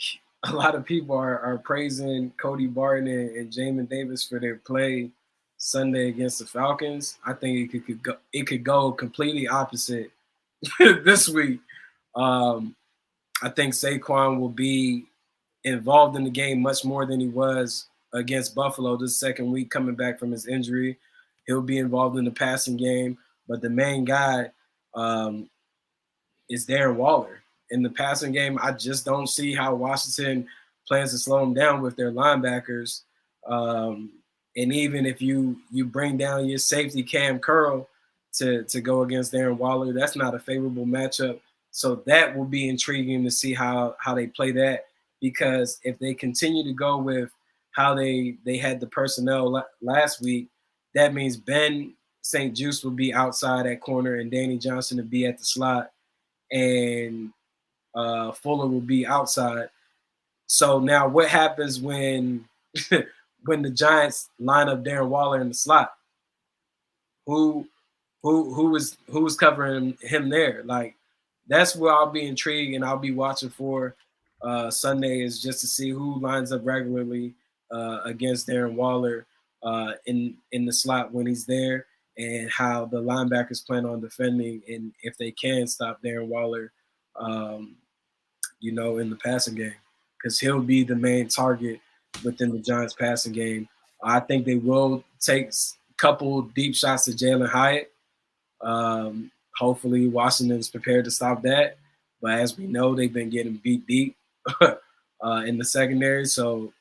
a lot of people are praising Cody Barton and Jamin Davis for their play Sunday against the Falcons. I think it could go completely opposite this week. I think Saquon will be involved in the game much more than he was against Buffalo this second week coming back from his injury. He'll be involved in the passing game, but the main guy is Darren Waller. In the passing game, I just don't see how Washington plans to slow them down with their linebackers. And even if you bring down your safety Cam Curl to go against Darren Waller, that's not a favorable matchup. So that will be intriguing to see how they play that, because if they continue to go with how they had the personnel last week, that means Ben St. Juste will be outside at corner and Danny Johnson will be at the slot, and Fuller will be outside. So now what happens when when the Giants line up Darren Waller in the slot? Who is covering him there? Like, that's where I'll be intrigued and I'll be watching for Sunday, is just to see who lines up regularly against Darren Waller in the slot when he's there, and how the linebackers plan on defending, and if they can stop Darren Waller in the passing game, because he'll be the main target within the Giants passing game. I think they will take a couple deep shots to Jalen Hyatt. Hopefully Washington's prepared to stop that. But as we know, they've been getting beat deep in the secondary. So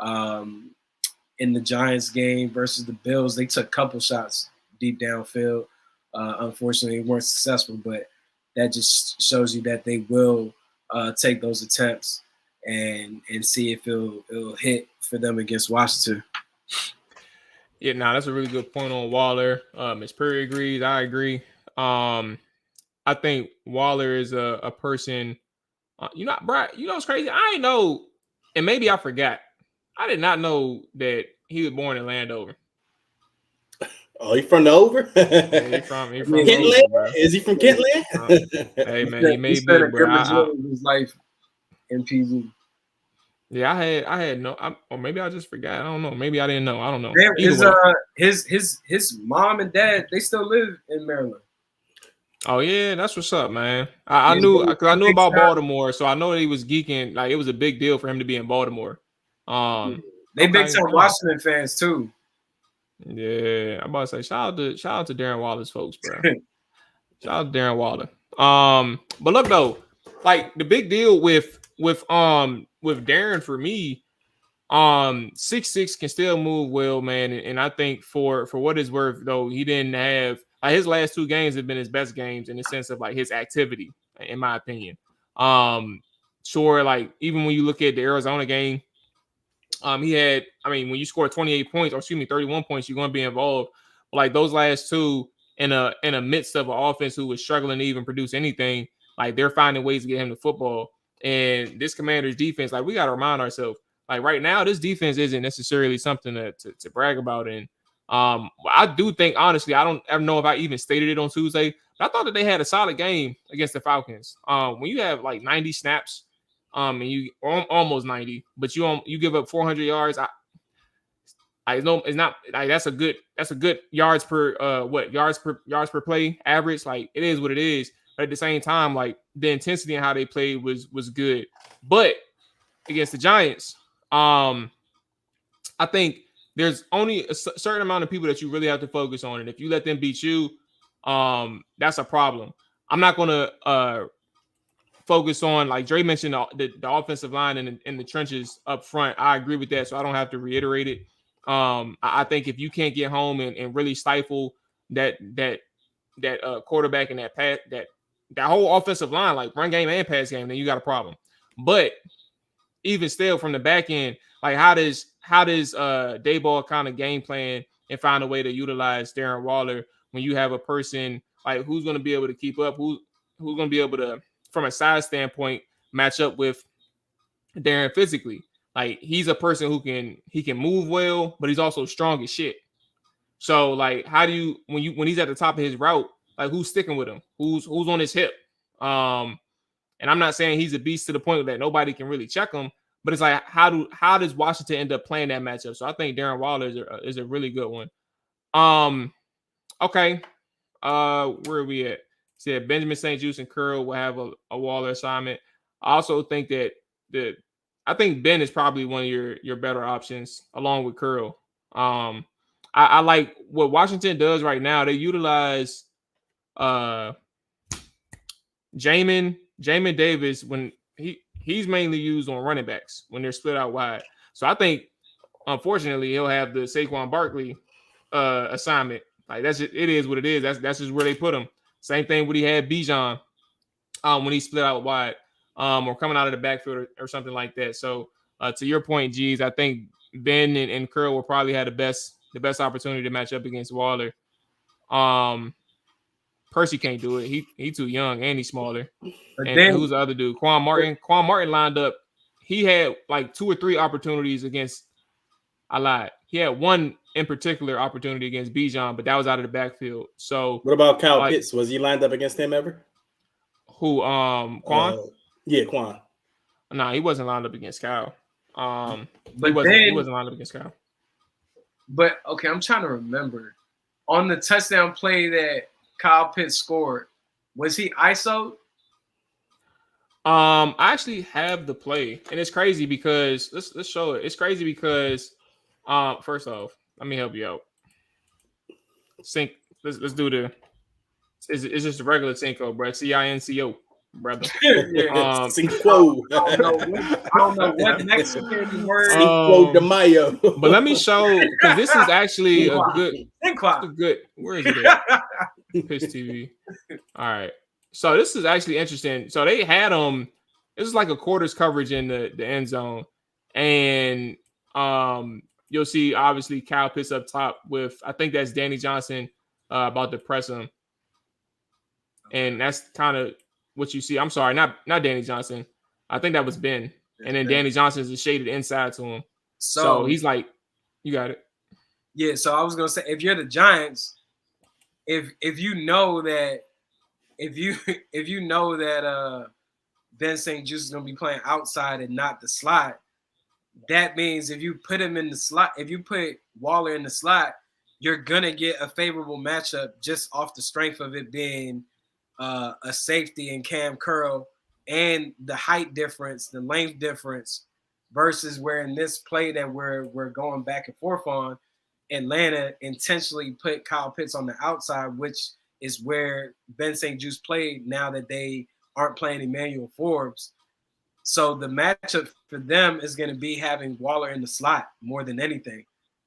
in the Giants game versus the Bills, they took a couple shots deep downfield. Unfortunately, they weren't successful, but that just shows you that they will take those attempts. and see if it'll hit for them against Washington. Yeah, that's a really good point on Waller. Miss Perry agrees. I agree. I think Waller is a person. Bro, it's crazy. I ain't know, and maybe I forgot. I did not know that he was born in Landover. Oh, he from the over? Yeah, he from Kentland? Over, Is he from Kentland? Hey man, he may spent be, a bro. good majority of his life in PG. Yeah, I had no, or maybe I just forgot. I don't know. Maybe I didn't know. I don't know. His mom and dad, they still live in Maryland. Oh yeah, that's what's up, man. I knew because I knew about Baltimore, so I know that he was geeking. Like it was a big deal for him to be in Baltimore. They big time Washington fans too. Yeah, I'm about to say shout out to Darren Waller's folks, bro. Shout out to Darren Waller. But look though, like the big deal with Darren for me, 6'6" can still move well, man. And I think for what it's worth, though, he didn't have his last 2 games have been his best games in the sense of like his activity, in my opinion. Sure, like even when you look at the Arizona game, he had, when you score 28 points, or excuse me, 31 points, you're going to be involved. But like those last 2 in a midst of an offense who was struggling to even produce anything, like they're finding ways to get him the football. And this Commanders defense, like we got to remind ourselves, like right now, this defense isn't necessarily something to brag about. And I do think, honestly, I don't ever know if I even stated it on Tuesday, but I thought that they had a solid game against the Falcons. When you have like 90 snaps, and you almost 90, but you give up 400 yards. I know it's not like that's a good yards per yards per play average. Like it is what it is. But at the same time, like the intensity and how they played was good. But against the Giants, I think there's only a certain amount of people that you really have to focus on, and if you let them beat you, that's a problem. I'm not gonna focus on, like Dre mentioned, the offensive line in the trenches up front. I agree with that, so I don't have to reiterate it. I think if you can't get home and really stifle that quarterback and that whole offensive line, like run game and pass game, then you got a problem. But even still, from the back end, like how does Daboll kind of game plan and find a way to utilize Darren Waller when you have a person like who's going to be able to keep up, who's going to be able to, from a size standpoint, match up with Darren physically. Like he's a person who can move well, but he's also strong as shit. So like, how do you when he's at the top of his route, like who's sticking with him? Who's on his hip? And I'm not saying he's a beast to the point that nobody can really check him, but it's like how does Washington end up playing that matchup? So I think Darren Waller is a really good one. Okay. Where are we at? Said Benjamin St. Juste and Curl will have a Waller assignment. I also think that I think Ben is probably one of your better options along with Curl. I like what Washington does right now. They utilize Jamin Davis when he's mainly used on running backs when they're split out wide. So I think, unfortunately, he'll have the Saquon Barkley assignment. Like it is what it is. That's just where they put him. Same thing when he had Bijan when he split out wide or coming out of the backfield or something like that. So to your point, G's, I think Ben and Curl will probably have the best opportunity to match up against Waller. Percy can't do it. He too young and he's smaller. And who's the other dude? Quan Martin. Quan Martin lined up. He had like 2 or 3 opportunities against. I lied. He had one in particular opportunity against Bijan, but that was out of the backfield. So what about Kyle Pitts? Was he lined up against him ever? Who? Quan? Yeah, Quan. No, he wasn't lined up against Kyle. But he wasn't lined up against Kyle. But okay, I'm trying to remember. On the touchdown play that Kyle Pitts scored, was he ISO? I actually have the play, and it's crazy because let's show it. It's crazy because first off, let me help you out. Sync. Let's do the. It's just a regular Cinco, bro. CINCO, brother. Cinco. I don't know what Mexican word. Cinco de Mayo. But let me show, because this is actually a good. Where is it at? Piss TV. All right. So this is actually interesting. So they had him. is like a quarters coverage in the end zone, and you'll see obviously Kyle Pitts up top with, I think that's Danny Johnson about to press him, and that's kind of what you see. I'm sorry, not Danny Johnson. I think that was Ben, and then Danny Johnson is shaded inside to him. So he's like, you got it. Yeah. So I was gonna say, if you're the Giants, if you know that Ben St. Juste is gonna be playing outside and not the slot, that means if you put him in the slot, if you put Waller in the slot, you're gonna get a favorable matchup just off the strength of it being a safety in Cam Curl and the height difference, the length difference, versus where in this play that we're going back and forth on, Atlanta intentionally put Kyle Pitts on the outside, which is where Ben St. Juste played now that they aren't playing Emmanuel Forbes. So the matchup for them is going to be having Waller in the slot more than anything,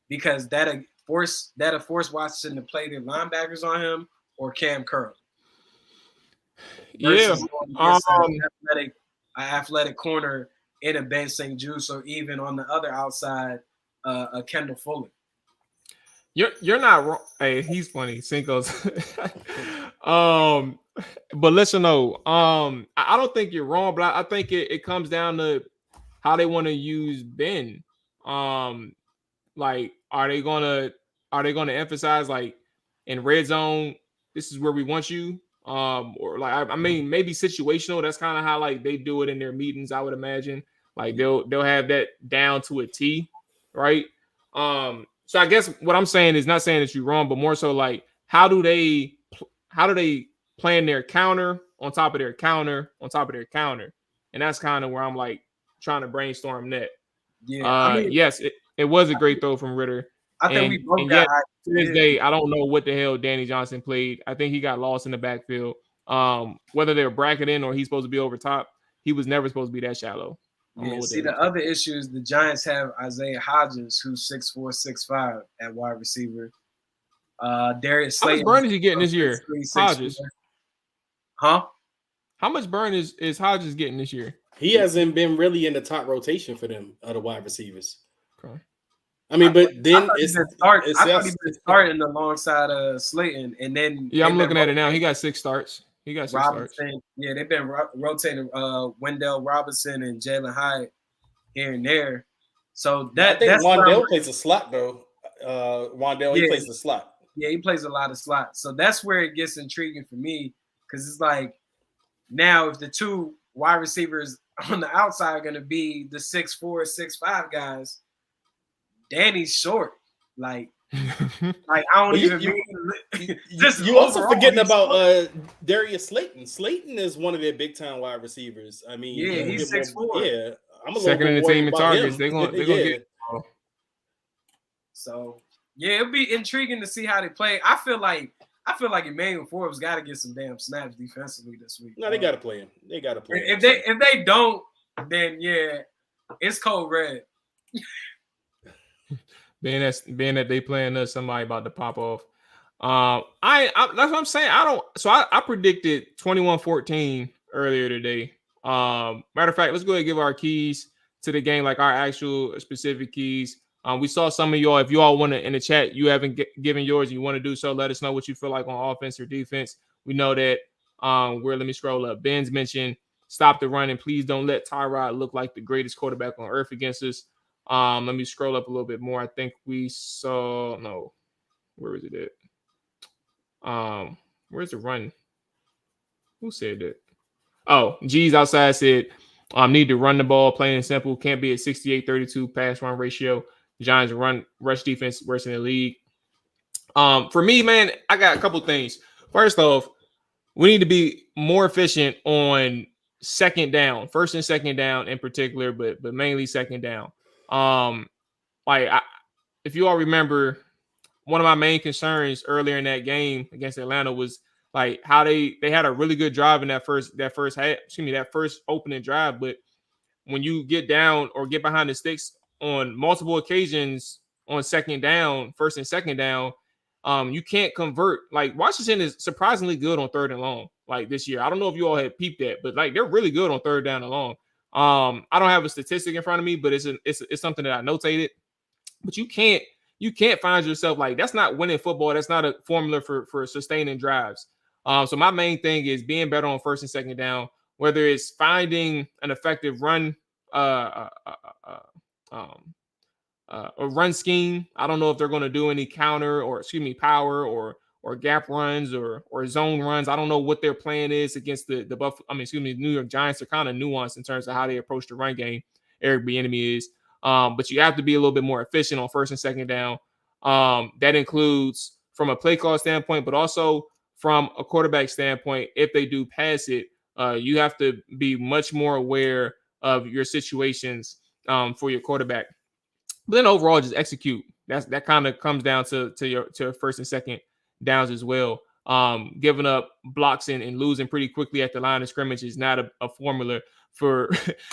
because that'll force Washington to play their linebackers on him or Cam Curl. Yeah, athletic corner in a Ben St. Juste, or even on the other outside, a Kendall Fuller. You're not wrong. Hey, he's funny. Cinco's. But listen, though, I don't think you're wrong, but I think it comes down to how they want to use Ben. Like, are they gonna emphasize, like, in red zone, this is where we want you? Or like, I mean, maybe situational. That's kind of how like they do it in their meetings, I would imagine. Like they'll have that down to a T, right? So I guess what I'm saying is not saying that you're wrong, but more so like how do they plan their counter on top of their counter on top of their counter, and that's kind of where I'm like trying to brainstorm that. Yeah, I mean, yes, it was a great throw from Ritter. I think we both got. To this day, I don't know what the hell Danny Johnson played. I think he got lost in the backfield. Whether they were bracketing or he's supposed to be over top, he was never supposed to be that shallow. Yeah, see, the other issue is the Giants have Isaiah Hodgins, who's 6'4", 6'5" at wide receiver. Darius Slayton. How much burn is he getting this year? Hodges. Huh? How much burn is Hodges getting this year? He hasn't been really in the top rotation for them, other wide receivers. Okay. I mean, but then I thought he's been starting alongside Slayton, and then I'm looking at it now. He got 6 starts. He got 6 starts. Yeah, they've been rotating Wendell Robinson and Jalen Hyde here and there. So I think Wandale plays a slot though. He plays the slot. Yeah, he plays a lot of slots. So that's where it gets intriguing for me, because it's like now if the two wide receivers on the outside are going to be the 6'4", 6'5" guys, Danny's short. Like I don't even mean. You also forgetting about Darius Slayton. Slayton is one of their big time wide receivers. I mean, yeah, he's 6'4". Yeah, I'm a second in the team in targets. They're gonna get. So yeah, it'll be intriguing to see how they play. I feel like Emmanuel Forbes got to get some damn snaps defensively this week. No, they got to play him. They got to play him. If they don't, then yeah, it's cold red. Being that they playing us, somebody about to pop off. That's what I'm saying. I predicted 21-14 earlier today. Matter of fact, let's go ahead and give our keys to the game, like our actual specific keys. We saw some of y'all. If you all want to in the chat, you haven't given yours, and you want to do so, let us know what you feel like on offense or defense. We know that let me scroll up. Ben's mentioned stop the run and please don't let Tyrod look like the greatest quarterback on earth against us. Let me scroll up a little bit more. I think we saw where is it at? Where's the run? Who said that? Oh, G's outside said need to run the ball, plain and simple. Can't be at 68-32 pass run ratio. Giants rush defense worse in the league. For me, man, I got a couple things. First off, we need to be more efficient on second down, first and second down in particular, but mainly second down. If you all remember, one of my main concerns earlier in that game against Atlanta was like how they had a really good drive in that first opening drive, but when you get down or get behind the sticks on multiple occasions on second down, first and second down, you can't convert. Like Washington is surprisingly good on third and long, like this year. I don't know if you all had peeped that, but like they're really good on third down and long. I don't have a statistic in front of me, but it's something that I notated. But you can't find yourself like that's not winning football. That's not a formula for sustaining drives. So my main thing is being better on first and second down, whether it's finding an effective run, a run scheme. I don't know if they're going to do any counter or power or gap runs or zone runs. I don't know what their plan is against the New York Giants are kind of nuanced in terms of how they approach the run game. Eric Bieniemy is. But you have to be a little bit more efficient on first and second down. That includes from a play call standpoint, but also from a quarterback standpoint. If they do pass it, you have to be much more aware of your situations for your quarterback. But then overall, just execute. That kind of comes down to your first and second downs as well. Giving up blocks and losing pretty quickly at the line of scrimmage is not a formula for.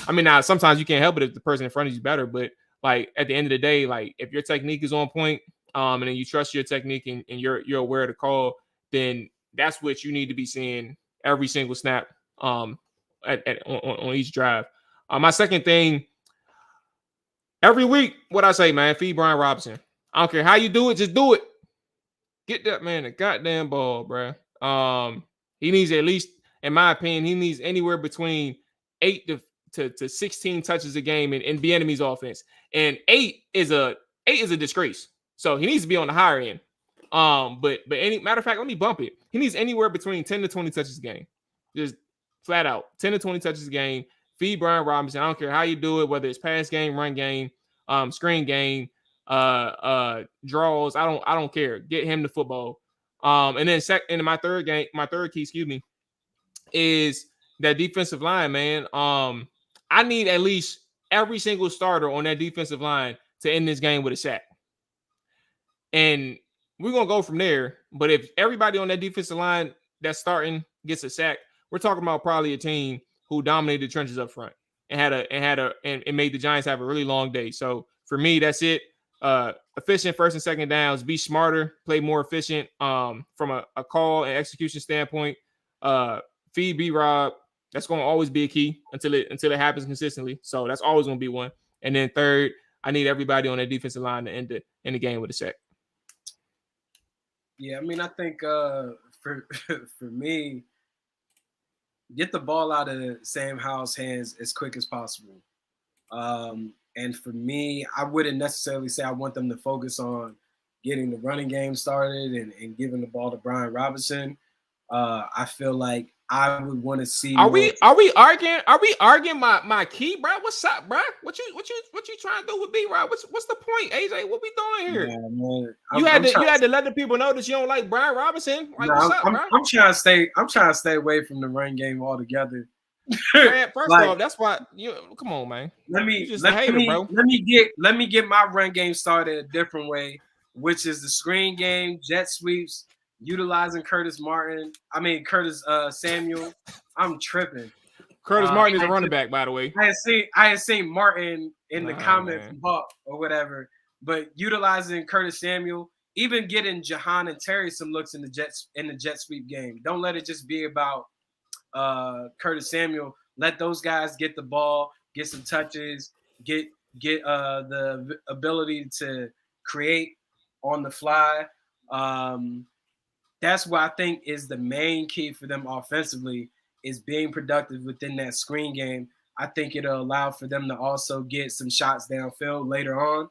I mean, now sometimes you can't help it if the person in front of you is better, but like at the end of the day, like if your technique is on point, and then you trust your technique and you're aware of the call, then that's what you need to be seeing every single snap on each drive. My second thing. Every week, what I say, man, feed Brian Robinson. I don't care how you do it, just do it. Get that man the goddamn ball, bro. He needs at least, in my opinion, he needs anywhere between 8 to 16 touches a game in Bieniemy's offense. And 8 is a disgrace. So he needs to be on the higher end. But any matter of fact, let me bump it. He needs anywhere between 10 to 20 touches a game. Just flat out 10 to 20 touches a game. Feed Brian Robinson. I don't care how you do it, whether it's pass game, run game, screen game, draws. I don't care. Get him the football. And then my third key, is that defensive line, man. I need at least every single starter on that defensive line to end this game with a sack. And we're gonna go from there. But if everybody on that defensive line that's starting gets a sack, we're talking about probably a team who dominated the trenches up front and made the Giants have a really long day. So for me, that's it. Efficient first and second downs, be smarter, play more efficient from a call and execution standpoint. Feed B-Rob. That's going to always be a key until it happens consistently. So that's always going to be one. And then third, I need everybody on that defensive line to end the game with a sack. Yeah, I mean, I think for me, get the ball out of Sam Howell's hands as quick as possible. And for me, I wouldn't necessarily say I want them to focus on getting the running game started and giving the ball to Brian Robinson. I feel like I would want to see. Are we arguing my key, bro? What's up, bro? What you trying to do with B-Rob? What's the point, AJ? What we doing here? Yeah, man. You had to let the people know that you don't like Brian Robinson. Like, what's up, bro? I'm trying to stay away from the run game altogether. Man, first off, that's why you come on, man. Let me get my run game started a different way, which is the screen game, jet sweeps, utilizing Curtis Samuel. I'm tripping. Curtis Martin is a running back, by the way. I had seen Martin in the comment from Buck or whatever, but utilizing Curtis Samuel, even getting Jahan and Terry some looks in the jet sweep game. Don't let it just be about Curtis Samuel. Let those guys get the ball, get some touches, get the ability to create on the fly. That's what I think is the main key for them offensively, is being productive within that screen game. I think it'll allow for them to also get some shots downfield later on.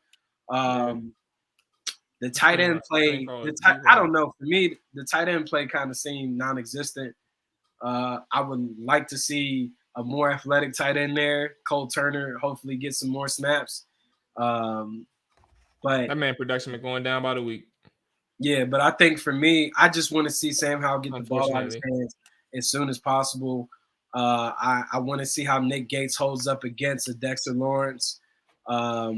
The tight end play, I don't know. For me, the tight end play kind of seemed non-existent. I would like to see a more athletic tight end there. Cole Turner hopefully get some more snaps. But that man production been going down by the week. Yeah, but I think for me, I just want to see Sam Howell get the ball out of his hands as soon as possible. I want to see how Nick Gates holds up against a Dexter Lawrence. I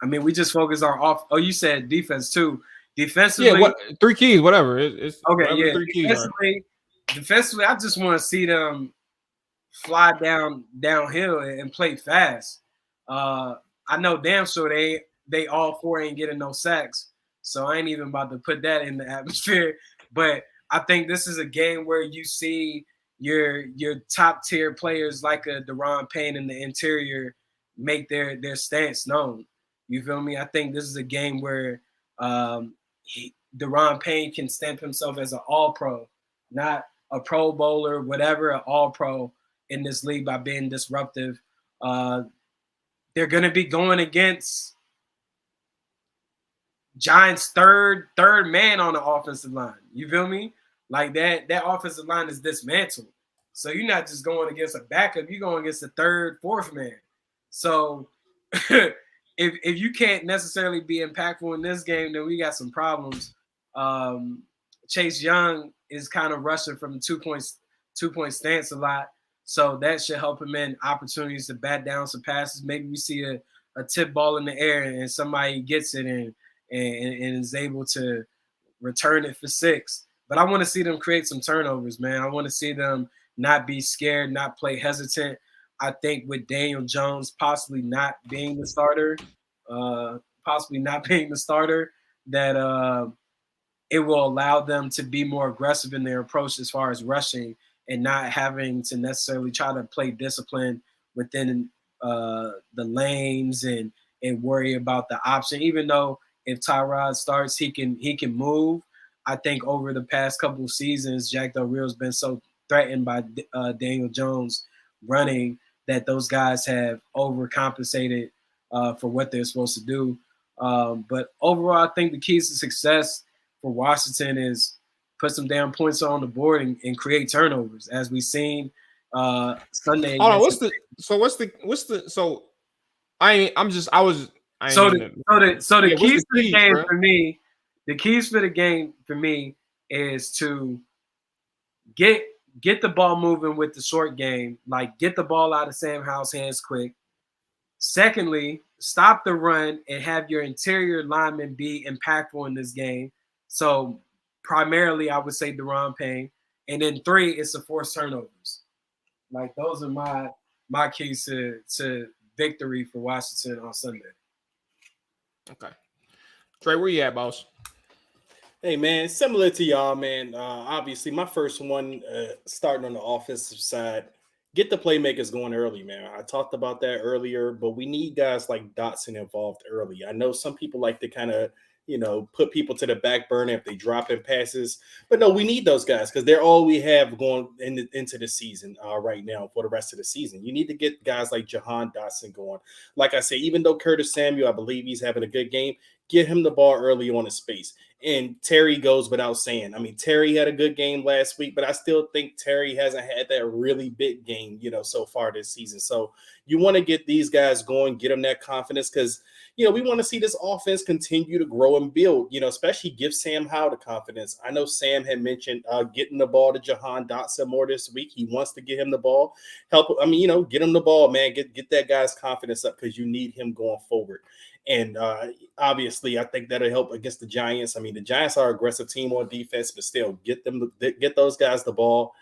mean, we just focus on off. Oh, you said defense too. Defensively, yeah. Three keys, whatever. It's okay. Whatever Yeah, 3 keys defensively, I just want to see them fly downhill and play fast. I know damn sure they all four ain't getting no sacks. So I ain't even about to put that in the atmosphere. But I think this is a game where you see your top tier players like a Deron Payne in the interior make their stance known. You feel me? I think this is a game where Deron Payne can stamp himself as an all-pro, not a Pro Bowler, whatever, an all-pro in this league by being disruptive. They're going to be going against Giants' third man on the offensive line. You feel me? Like that offensive line is dismantled. So you're not just going against a backup, you're going against the third, fourth man. So if you can't necessarily be impactful in this game, then we got some problems. Chase Young is kind of rushing from the 2-point stance a lot. So that should help him in opportunities to bat down some passes. Maybe we see a tip ball in the air and somebody gets it and is able to return it for 6. But I want to see them create some turnovers, man. I want to see them not be scared, not play hesitant. I think with Daniel Jones possibly not being the starter, that it will allow them to be more aggressive in their approach as far as rushing and not having to necessarily try to play discipline within the lanes and worry about the option. Even though if Tyrod starts, he can move. I think over the past couple of seasons, Jack Del Rio's been so threatened by Daniel Jones running that those guys have overcompensated for what they're supposed to do. But overall, I think the keys to success for Washington is put some damn points on the board and create turnovers, as we've seen Sunday. Hold on, the keys for the game for me. The keys for the game for me is to get the ball moving with the short game, like get the ball out of Sam Howell's hands quick. Secondly, stop the run and have your interior linemen be impactful in this game. So primarily, I would say Deron Payne. And then 3, it's the forced turnovers. Like those are my keys to victory for Washington on Sunday. Okay. Trey, where you at, boss? Hey, man, similar to y'all, man. Obviously, my first one, starting on the offensive side, get the playmakers going early, man. I talked about that earlier, but we need guys like Dotson involved early. I know some people like to kind of, put people to the back burner if they drop in passes. But no, we need those guys because they're all we have going into the season right now for the rest of the season. You need to get guys like Jahan Dotson going. Like I said, even though Curtis Samuel, I believe he's having a good game, get him the ball early on his space. And Terry goes without saying. I mean, Terry had a good game last week, but I still think Terry hasn't had that really big game, so far this season. So you want to get these guys going, get them that confidence because, we want to see this offense continue to grow and build, especially give Sam Howell the confidence. I know Sam had mentioned getting the ball to Jahan Dotson more this week. He wants to get him the ball. Get him the ball, man. Get that guy's confidence up because you need him going forward. And obviously, I think that'll help against the Giants. I mean, the Giants are an aggressive team on defense, but still get those guys the ball.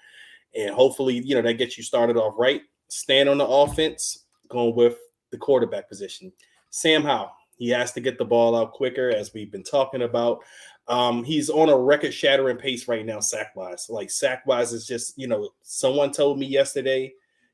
And hopefully, that gets you started off right. Stand on the offense, going with the quarterback position. Sam Howell, he has to get the ball out quicker, as we've been talking about. He's on a record-shattering pace right now, sack-wise. Like, sack-wise is just, someone told me yesterday,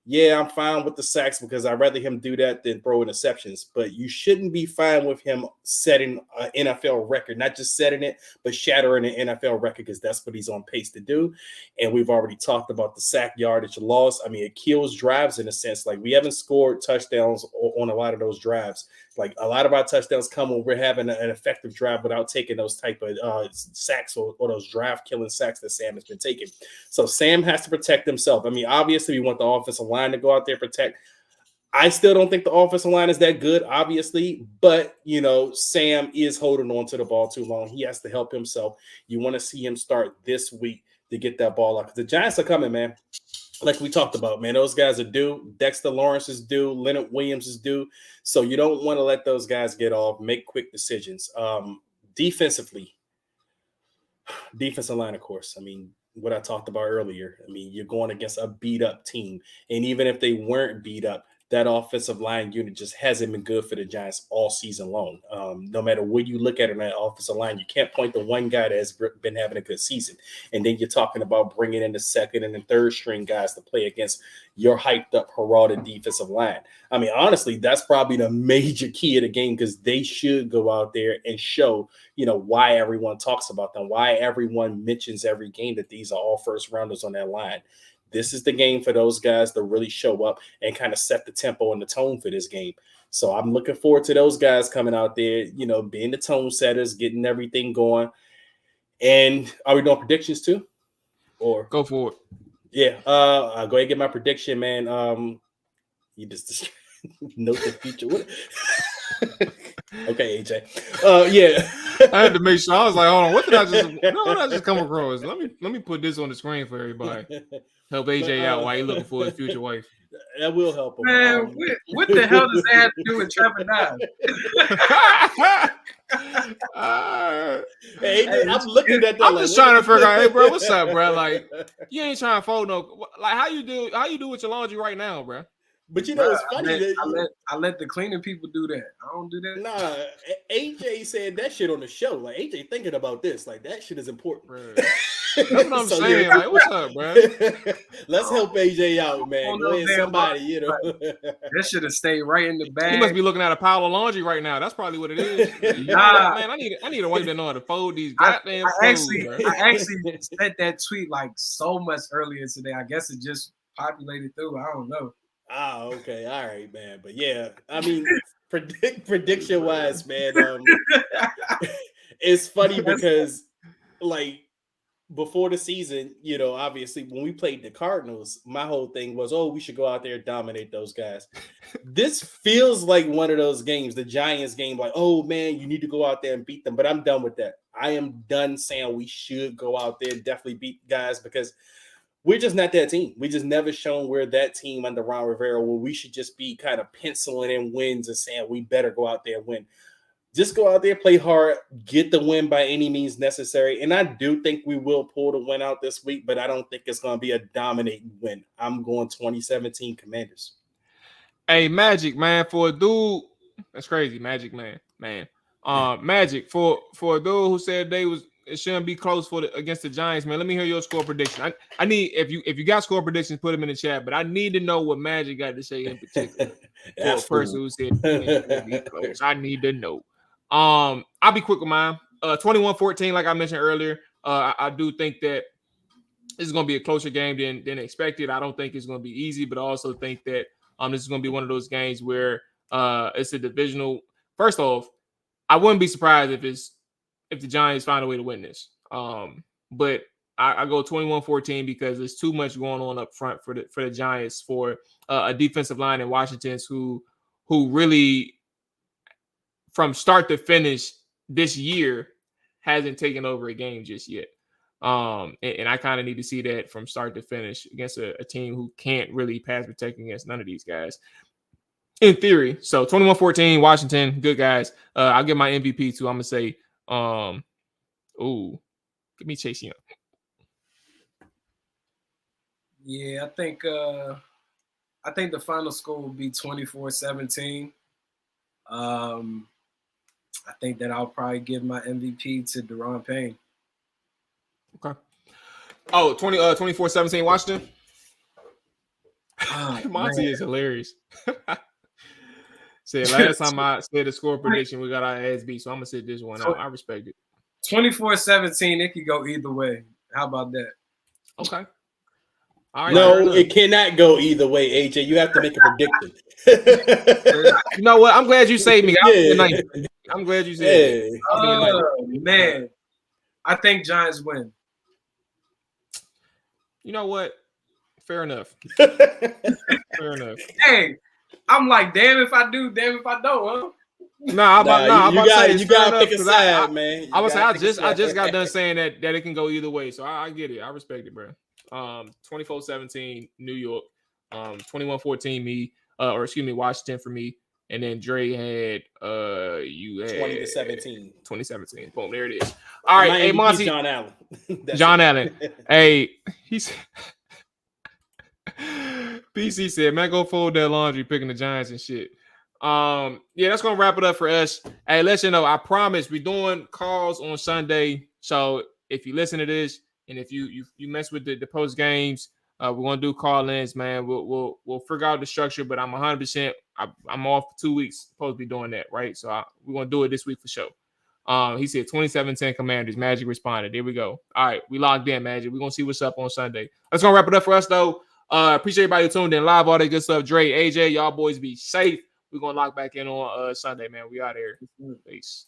yeah, I'm fine with the sacks because I'd rather him do that than throw interceptions. But you shouldn't be fine with him setting an NFL record, not just setting it, but shattering an NFL record because that's what he's on pace to do. And we've already talked about the sack yardage loss. I mean, it kills drives in a sense. Like, we haven't scored touchdowns on a lot of those drives. Like, a lot of our touchdowns come when we're having an effective drive without taking those type of sacks or those drive-killing sacks that Sam has been taking. So Sam has to protect himself. I mean, obviously, we want the offensive line to go out there and protect. I still don't think the offensive line is that good, obviously, but, Sam is holding on to the ball too long. He has to help himself. You want to see him start this week to get that ball out because the Giants are coming, man. Like we talked about, man, those guys are due. Dexter Lawrence is due. Leonard Williams is due. So you don't want to let those guys get off, make quick decisions. Defensively, defensive line, of course. I mean, what I talked about earlier. I mean, you're going against a beat-up team. And even if they weren't beat up, that offensive line unit just hasn't been good for the Giants all season long. No matter where you look at it on that offensive line, you can't point to one guy that has been having a good season. And then you're talking about bringing in the second and the third string guys to play against your hyped up, heralded defensive line. I mean, honestly, that's probably the major key of the game, because they should go out there and show, why everyone talks about them, why everyone mentions every game that these are all first rounders on that line. This is the game for those guys to really show up and kind of set the tempo and the tone for this game. So I'm looking forward to those guys coming out there, being the tone setters, getting everything going. And are we doing predictions too? Or go for it. Yeah. I'll go ahead and get my prediction, man. You just note the future. Okay, AJ. Yeah. I had to make sure. I was like, hold on, what did I just come across? Let me put this on the screen for everybody. Help AJ out while he's looking for his future wife. That will help him. Man, what the hell does that have to do with Trevor Dye? Hey, I'm looking at that. I'm just trying to figure out, hey, bro, what's up, bro? Like, you ain't trying to fold no. Like, how you do with your laundry right now, bro? But it's funny. I let the cleaning people do that. I don't do that. Nah, AJ said that shit on the show. Like, AJ thinking about this. Like, that shit is important. Bro. That's what I'm saying. Yeah. Like, what's up, bro? Let's help AJ out, man. Go ahead, somebody, That should have stayed right in the bag. He must be looking at a pile of laundry right now. That's probably what it is. Nah, man, I need a wife that know how to fold these goddamn clothes. I actually sent that tweet like so much earlier today. I guess it just populated through. I don't know. Oh, okay. All right, man. But yeah, I mean, prediction wise, man, it's funny because like before the season, obviously when we played the Cardinals, my whole thing was, we should go out there and dominate those guys. This feels like one of those games, the Giants game, like, oh man, you need to go out there and beat them. But I'm done with that. I am done saying we should go out there and definitely beat guys, because we're just not that team. We just never shown we're that team under Ron Rivera where we should just be kind of penciling in wins and saying we better go out there and win. Just go out there, play hard, get the win by any means necessary. And I do think we will pull the win out this week, but I don't think it's going to be a dominating win. I'm going 2017 Commanders. Hey, Magic, man, for a dude, that's crazy. Magic, man. Magic, for a dude who said it shouldn't be close against the Giants, man. Let me hear your score prediction. I need, if you got score predictions, put them in the chat. But I need to know what Magic got to say in particular for a person who said it be close. I need to know. I'll be quick with mine. 21-14, like I mentioned earlier. I do think that this is going to be a closer game than expected. I don't think it's going to be easy, but I also think that this is going to be one of those games where it's a divisional. First off, I wouldn't be surprised if the Giants find a way to win this. But I go 21-14 because there's too much going on up front for the Giants, for a defensive line in Washington who really from start to finish this year hasn't taken over a game just yet. And I kind of need to see that from start to finish against a team who can't really pass protect against none of these guys. In theory. So 21-14, Washington, good guys. I'll give my MVP too. I'm gonna say give me Chase Young. Yeah, I think the final score will be 24-17. I think that I'll probably give my MVP to Daron Payne. Okay. Oh, 24-17 Washington. Monty is hilarious. Said last time I said the score prediction, we got our ass beat, so I'm gonna sit this one out. I respect it. 24-17, it could go either way. How about that? Okay. All right, no, it cannot go either way, AJ. You have to make a prediction. You know what? I'm glad you saved me. I'm glad you said it. Man. I think Giants win. You know what? Fair enough. Fair enough. Hey, I'm like, damn if I do, damn if I don't, huh? You gotta pick a side, man. I just got done saying that it can go either way, so I get it. I respect it, bro. 24-17 New York, 21-14 me, Washington for me, and then Dre had 20-17. 2017. Boom, there it is. All right, hey Monty, John Allen. John Allen. Hey, he's PC said, man, go fold that laundry, picking the Giants and shit. Yeah, that's gonna wrap it up for us. Hey, let you know, I promise we're doing calls on Sunday. So if you listen to this and if you mess with the post games, we're gonna do call-ins, man. We'll figure out the structure, but I'm 100%. I'm off for 2 weeks, supposed to be doing that, right? So we're gonna do it this week for sure. He said 27-10 Commanders. Magic responded. There we go. All right, we logged in, Magic. We're gonna see what's up on Sunday. That's gonna wrap it up for us though. Appreciate everybody who tuned in live, all that good stuff. Dre, AJ, y'all boys be safe. We're gonna lock back in on Sunday, man. We out here. Peace.